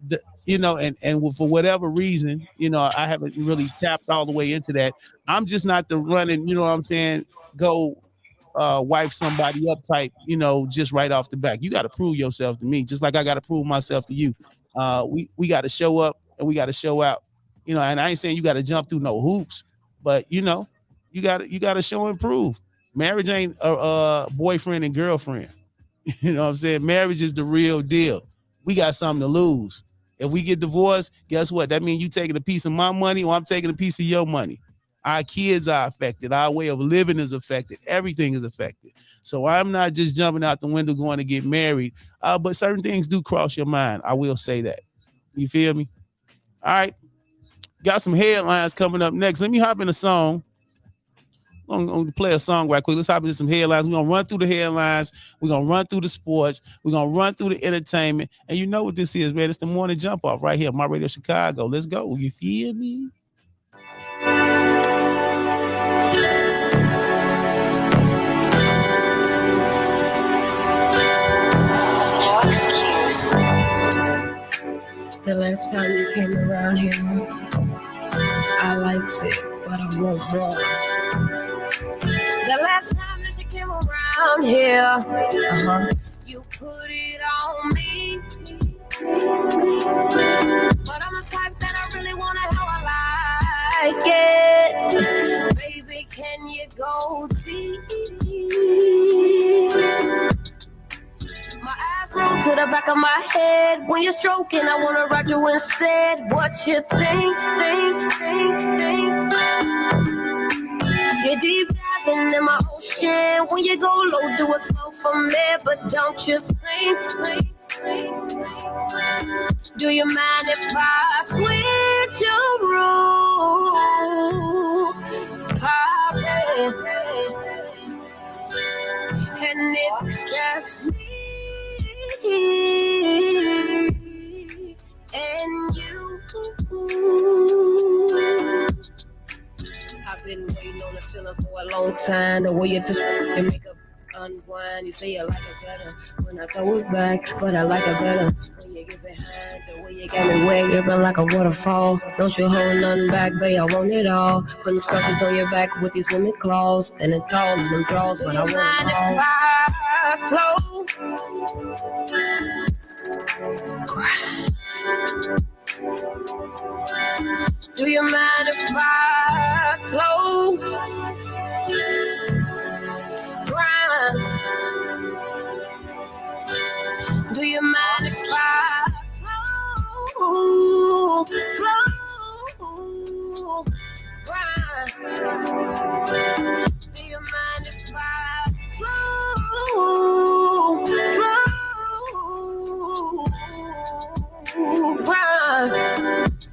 you know, and for whatever reason, you know, I haven't really tapped all the way into that. I'm just not the running, you know what I'm saying, go wife somebody up type, you know, just right off the back. You got to prove yourself to me, just like I got to prove myself to you. We got to show up and we got to show out, you know, and I ain't saying you got to jump through no hoops, but you know, you got to show and prove. Marriage ain't a boyfriend and girlfriend. You know what I'm saying? Marriage is the real deal. We got something to lose. If we get divorced, guess what? That means you taking a piece of my money or I'm taking a piece of your money. Our kids are affected. Our way of living is affected. Everything is affected. So I'm not just jumping out the window going to get married, but certain things do cross your mind. I will say that. You feel me? All right. Got some headlines coming up next. Let me hop in a song. I'm going to play a song right quick. Let's hop into some headlines. We're going to run through the headlines. We're going to run through the sports. We're going to run through the entertainment. And you know what this is, man. It's the morning jump off right here. My Radio Chicago. Let's go. You feel me? No excuse. The last time you came around here, I liked it, but I won't more. The last time that you came around here, you put it on me. But I'm the type that I really want it how I like it. Baby, can you go deep? My ass roll to the back of my head. When you're stroking, I wanna ride you instead. What you think? Get deep diving in my ocean. When you go low, do it slow for me. But don't you think? Do you mind if I switch your rule? Pop and it's just me and you. I've been waiting on this feeling for a long time. The way you just your makeup unwind. You say you like it better when I throw it back, but I like it better when you get behind. The way you got me wet, dripping like a waterfall. Don't you hold nothing back, babe, I want it all. Putting scratches on your back with these women claws. Standing tall in them draws, but I want it all. Slow. Do you mind if I slow grind? Do you mind if I slow grind? Do you mind if I slow grind?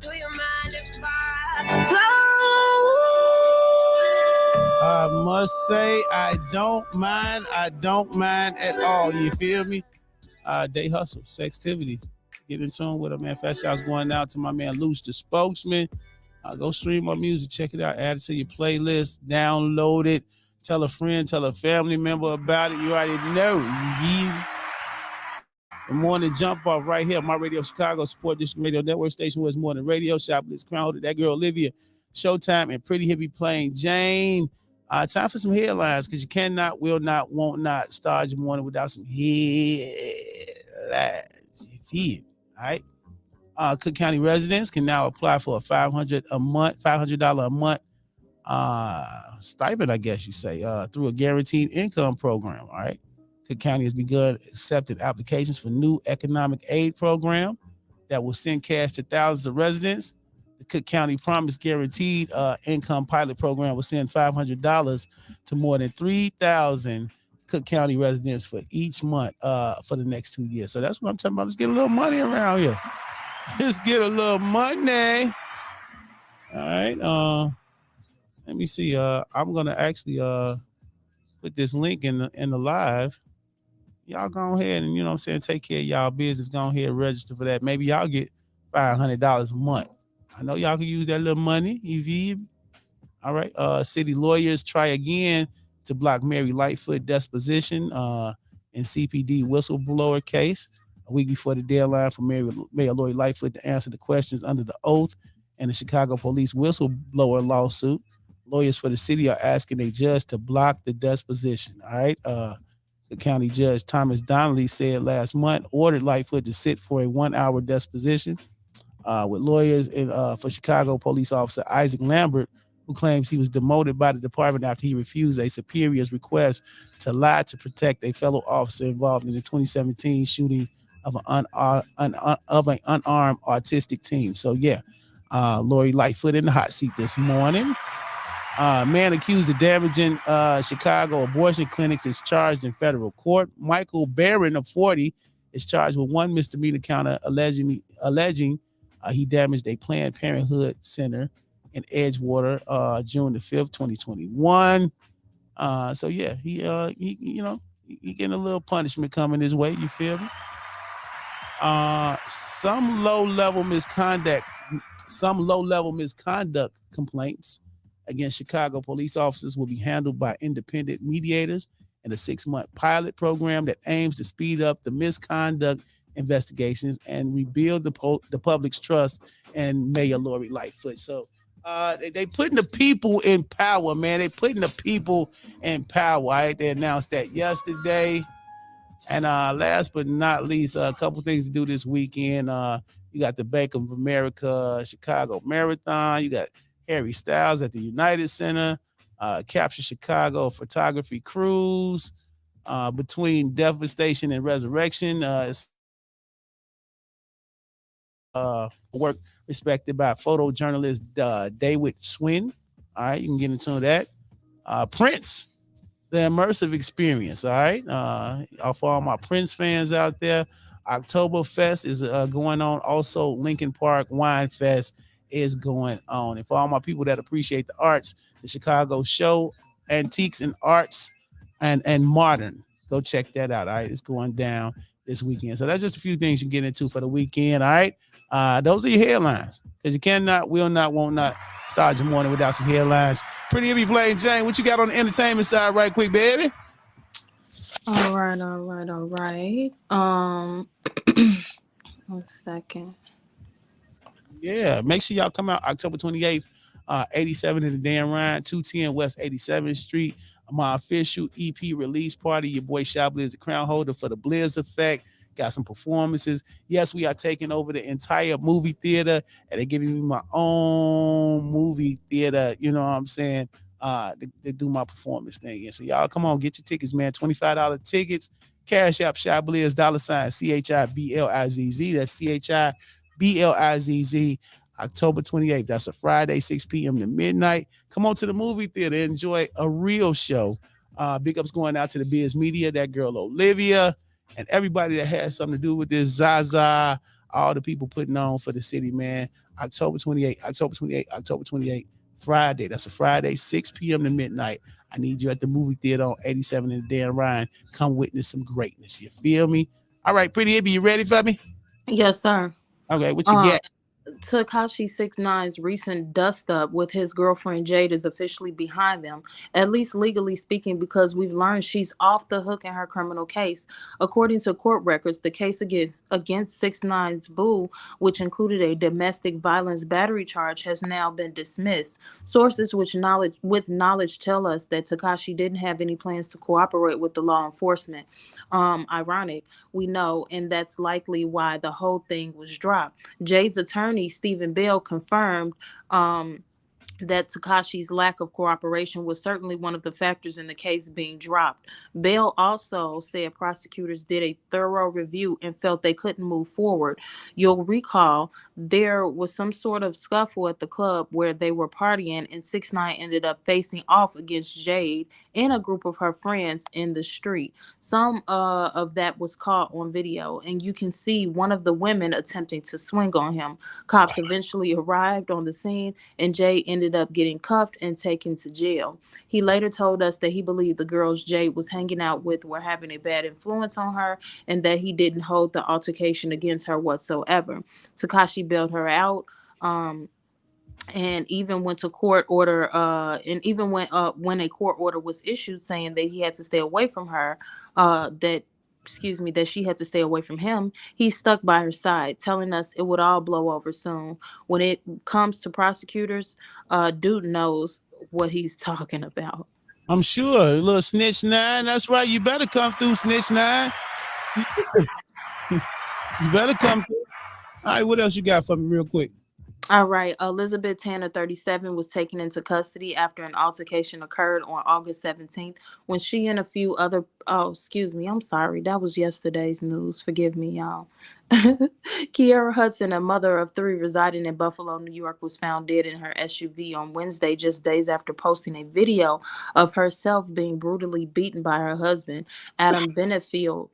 Do you mind if I I must say, I don't mind at all. You feel me? Day hustle, sextivity. Get in tune with her, man. Fast shouts going out to my man Luce, the spokesman. Go stream my music, check it out, add it to your playlist, download it, tell a friend, tell a family member about it. You already know. The morning jump off right here, my radio Chicago Support District Radio Network station was more than radio. Chiblizz, Crown Holder, that girl Olivia, Showtime, and Pretty Hippie playing Jane. Time for some headlines, because you cannot, will not, won't not start your morning without some headlines. You feel me? All right. Cook County residents can now apply for a $500 a month stipend, I guess you say, through a guaranteed income program. All right. Cook County has begun accepting applications for new economic aid program that will send cash to thousands of residents. The Cook County Promise Guaranteed Income Pilot Program will send $500 to more than 3,000 Cook County residents for each month for the next 2 years. So that's what I'm talking about. Let's get a little money around here. Let's get a little money. All right. Let me see. I'm gonna actually put this link in the live. Y'all go ahead and, you know what I'm saying, take care of y'all business. Go ahead and register for that. Maybe y'all get $500 a month. I know y'all can use that little money. All right. City lawyers try again to block Mary Lightfoot deposition in CPD whistleblower case. A week before the deadline for Mayor Lori Lightfoot to answer the questions under the oath and the Chicago police whistleblower lawsuit, lawyers for the city are asking a judge to block the deposition. All right. The county judge Thomas Donnelly said last month ordered Lightfoot to sit for a 1-hour deposition with lawyers for Chicago police officer Isaac Lambert, who claims he was demoted by the department after he refused a superior's request to lie to protect a fellow officer involved in the 2017 shooting of an unarmed autistic teen. So yeah, Lori Lightfoot in the hot seat this morning. Man accused of damaging Chicago abortion clinics is charged in federal court. Michael Barron of 40 is charged with one misdemeanor count alleging he damaged a Planned Parenthood center in Edgewater, June the 5th, 2021. So yeah, he getting a little punishment coming his way. You feel me? Some low-level misconduct complaints against Chicago police officers will be handled by independent mediators in a 6-month pilot program that aims to speed up the misconduct investigations and rebuild the public's trust in Mayor Lori Lightfoot. So they putting the people in power, man. They putting the people in power. Right? They announced that yesterday. And last but not least, a couple things to do this weekend. You got the Bank of America Chicago Marathon. You got Harry Styles at the United Center. Capture Chicago photography cruise. Between Devastation and Resurrection. Work respected by photojournalist David Swin. All right, you can get into that. Prince, the immersive experience. All right, for all my Prince fans out there, Oktoberfest is going on. Also, Lincoln Park Wine Fest is going on. And for all my people that appreciate the arts, the Chicago Show, Antiques and Arts and Modern, go check that out. All right, it's going down this weekend. So that's just a few things you get into for the weekend. All right. Those are your headlines, because you cannot, will not, won't not start your morning without some headlines. Pretty Hippie playing Jane. What you got on the entertainment side right quick, baby? All right. 1 second. Yeah, make sure y'all come out October 28th, 87 in the Dan Ryan, 210 West 87th Street. My official EP release party. Your boy Chiblizz, the crown holder for the Blizz Effect. Got some performances. Yes, we are taking over the entire movie theater, and they're giving me my own movie theater. You know what I'm saying? They do my performance thing. And so y'all come on, get your tickets, man. $25 tickets. Cash App Chiblizz, $CHIBLIZZ. That's CHIBLIZZ. October 28th. That's a Friday, 6 p.m. to midnight. Come on to the movie theater. Enjoy a real show. Big ups going out to the Biz Media, that girl Olivia, and everybody that has something to do with this. Zaza, all the people putting on for the city, man. October 28th, Friday. That's a Friday, 6 p.m. to midnight. I need you at the movie theater on 87 in the Dan Ryan. Come witness some greatness. You feel me? All right, Pretty Hippie, you ready for me? Yes, sir. Okay, what you got? Tekashi 6ix9ine's recent dust up with his girlfriend Jade is officially behind them, at least legally speaking, because we've learned she's off the hook in her criminal case. According to court records, the case against 6ix9ine's boo, which included a domestic violence battery charge, has now been dismissed. Sources with knowledge tell us that Tekashi didn't have any plans to cooperate with the law enforcement. Ironic, we know, and that's likely why the whole thing was dropped. Jade's attorney, Stephen Bell, confirmed that Tekashi's lack of cooperation was certainly one of the factors in the case being dropped. Bell also said prosecutors did a thorough review and felt they couldn't move forward. You'll recall there was some sort of scuffle at the club where they were partying, and 6ix9ine ended up facing off against Jade and a group of her friends in the street. Some of that was caught on video, and you can see one of the women attempting to swing on him. Cops eventually arrived on the scene, and Jade ended up getting cuffed and taken to jail. He later told us that he believed the girls Jade was hanging out with were having a bad influence on her, and that he didn't hold the altercation against her whatsoever. Tekashi bailed her out. And even went to court order, and even when a court order was issued saying that he had to stay away from her, that she had to stay away from him, he stuck by her side, telling us it would all blow over soon. When it comes to prosecutors, dude knows what he's talking about. I'm sure. A little Snitch 9. That's right. You better come through, Snitch 9. You better come through. All right, what else you got for me real quick? All right. Elizabeth Tanner, 37, was taken into custody after an altercation occurred on August 17th when she and a few other... Oh, excuse me. I'm sorry. That was yesterday's news. Forgive me, y'all. Kiara Hudson, a mother of 3 residing in Buffalo, New York, was found dead in her SUV on Wednesday, just days after posting a video of herself being brutally beaten by her husband, Adam Benefield.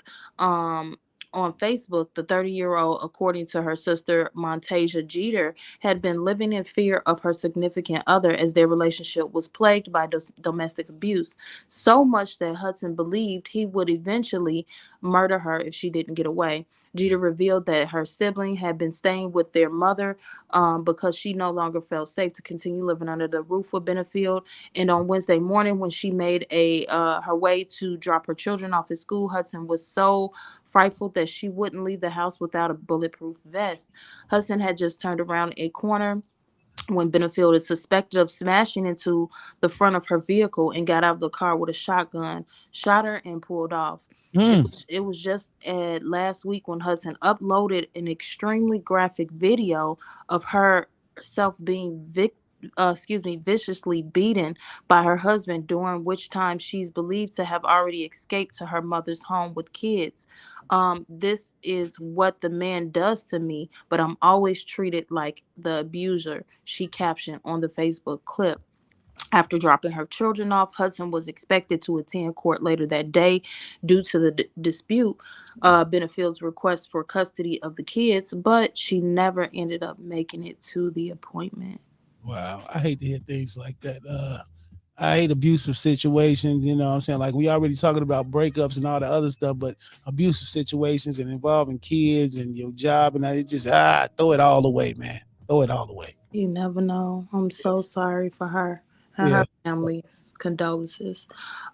On Facebook, the 30-year-old, according to her sister Montasia Jeter, had been living in fear of her significant other as their relationship was plagued by domestic abuse, so much that Hudson believed he would eventually murder her if she didn't get away. Jeter revealed that her sibling had been staying with their mother because she no longer felt safe to continue living under the roof with Benefield. And on Wednesday morning, when she made her way to drop her children off at school, Hudson was so frightful that she wouldn't leave the house without a bulletproof vest. Hudson had just turned around a corner when Benefield is suspected of smashing into the front of her vehicle and got out of the car with a shotgun, shot her, and pulled off. It was just last week when Hudson uploaded an extremely graphic video of herself being viciously beaten by her husband, during which time she's believed to have already escaped to her mother's home with kids. This is what the man does to me, but I'm always treated like the abuser, she captioned on the Facebook clip. After dropping her children off, Hudson was expected to attend court later that day. Due to the dispute, Benefield's request for custody of the kids, but she never ended up making it to the appointment. Wow, I hate to hear things like that. I hate abusive situations, you know what I'm saying? Like, we already talking about breakups and all the other stuff, but abusive situations and involving kids and your job, and it just, throw it all away, man. Throw it all away. You never know. I'm so sorry for her. Her family's condolences.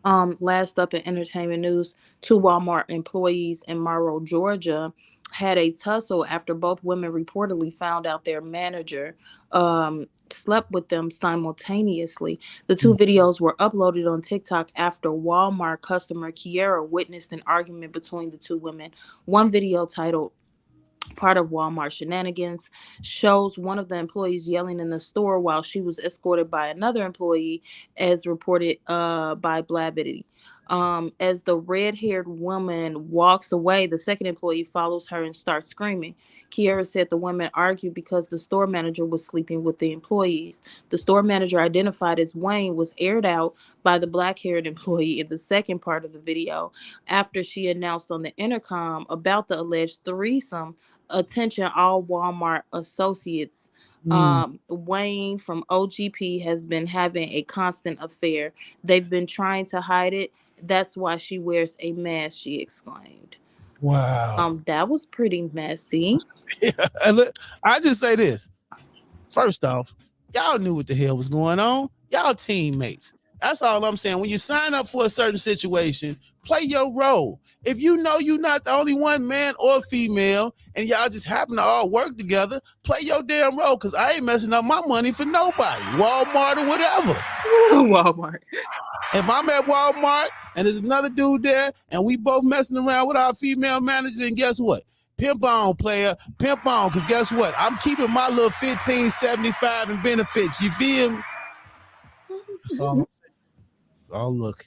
Last up in entertainment news, 2 Walmart employees in Morrow, Georgia, had a tussle after both women reportedly found out their manager slept with them simultaneously. The 2 videos were uploaded on TikTok after Walmart customer Kiera witnessed an argument between the 2 women. One video titled "Part of Walmart Shenanigans" shows one of the employees yelling in the store while she was escorted by another employee, as reported by Blabbity. As the red-haired woman walks away, the second employee follows her and starts screaming. Kiera said the women argued because the store manager was sleeping with the employees. The store manager, identified as Wayne, was aired out by the black-haired employee in the second part of the video after she announced on the intercom about the alleged threesome. Attention all Walmart associates. Wayne from OGP has been having a constant affair. They've been trying to hide it. That's why she wears a mask, she exclaimed. Wow. That was pretty messy. I just say this. First off, y'all knew what the hell was going on. Y'all teammates. That's all I'm saying. When you sign up for a certain situation, play your role. If you know you're not the only one, man or female, and y'all just happen to all work together, play your damn role, because I ain't messing up my money for nobody. Walmart or whatever. Walmart. If I'm at Walmart and there's another dude there and we both messing around with our female manager, then guess what? Pimp on, player. Pimp on, because guess what? I'm keeping my little $15.75 in benefits. You feel me? That's all I'm saying. Oh, look.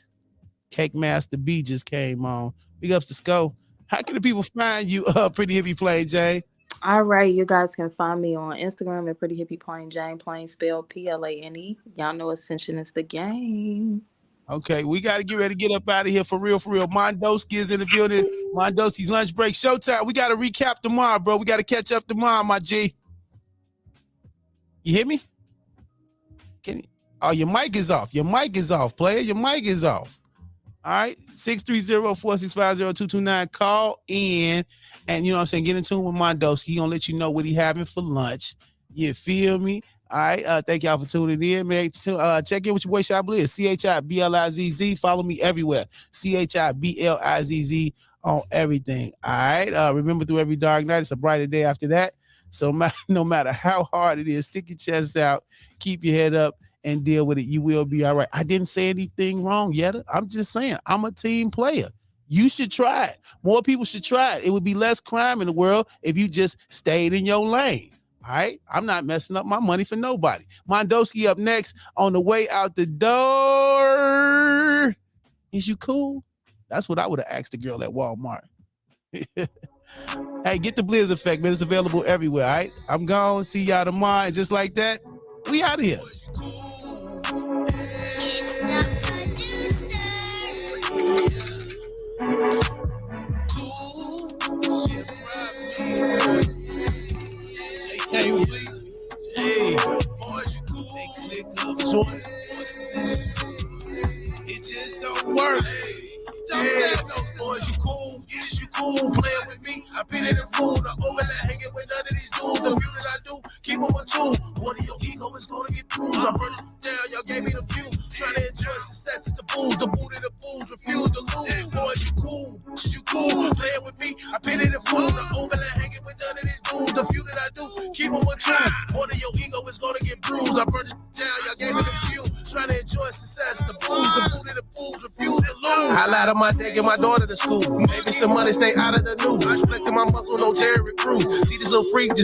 Cake Master B just came on. Big ups to Sco. How can the people find you, Pretty Hippie Plain Jane? All right, you guys can find me on Instagram at Pretty Hippie Plain Jane, plain spelled Plane. Y'all know Ascension is the game. Okay, we got to get ready to get up out of here for real, for real. Mondowski is in the building. Mondowski's lunch break. Showtime. We got to recap tomorrow, bro. We got to catch up tomorrow, my G. You hear me? Oh, your mic is off. Your mic is off, player. Your mic is off. All right, 630-465-0229. Call in, and you know what I'm saying, get in tune with Mondowski. He gonna let you know what he having for lunch. You feel me? All right, thank y'all for tuning in, man. Check in with your boy Chiblizz, Chiblizz. Follow me everywhere, Chiblizz on everything. All right, remember, through every dark night, it's a brighter day after that. So no matter how hard it is, stick your chest out, keep your head up, and deal with it. You will be all right. I didn't say anything wrong, Yetta. I'm just saying, I'm a team player. You should try it. More people should try it. It would be less crime in the world if you just stayed in your lane. All right? I'm not messing up my money for nobody. Mondowski up next on the way out the door. Is you cool? That's what I would have asked the girl at Walmart. Hey, get the Blizz effect, man. It's available everywhere, all right? I'm gone. See y'all tomorrow. And just like that, we out of here. Hey, boys, you cool. They click up, join the it just don't work. Hey, boys, you cool. You cool playing with me. I been in the food. I overlap hanging with none of these dudes. The few that I do, keep on my tool. One of your ego is gonna get bruised. I burn it down, y'all gave me the few. Trying to enjoy success at the booze. The boot of the booze, refuse to lose. Boys, you cool. You cool playing with me. I been in the food. I overlap hanging with none of these dudes. The few that I do, keep on my tool. One of your ego is gonna get bruised. I burn it down, y'all gave me the few. Trying to enjoy success, the booze, the boot of the booze, refuse to lose. Highlight of my day, get my daughter to school. Maybe some money, stay out of the news. I'm flexing my muscle, no Terry crew. See this little freak just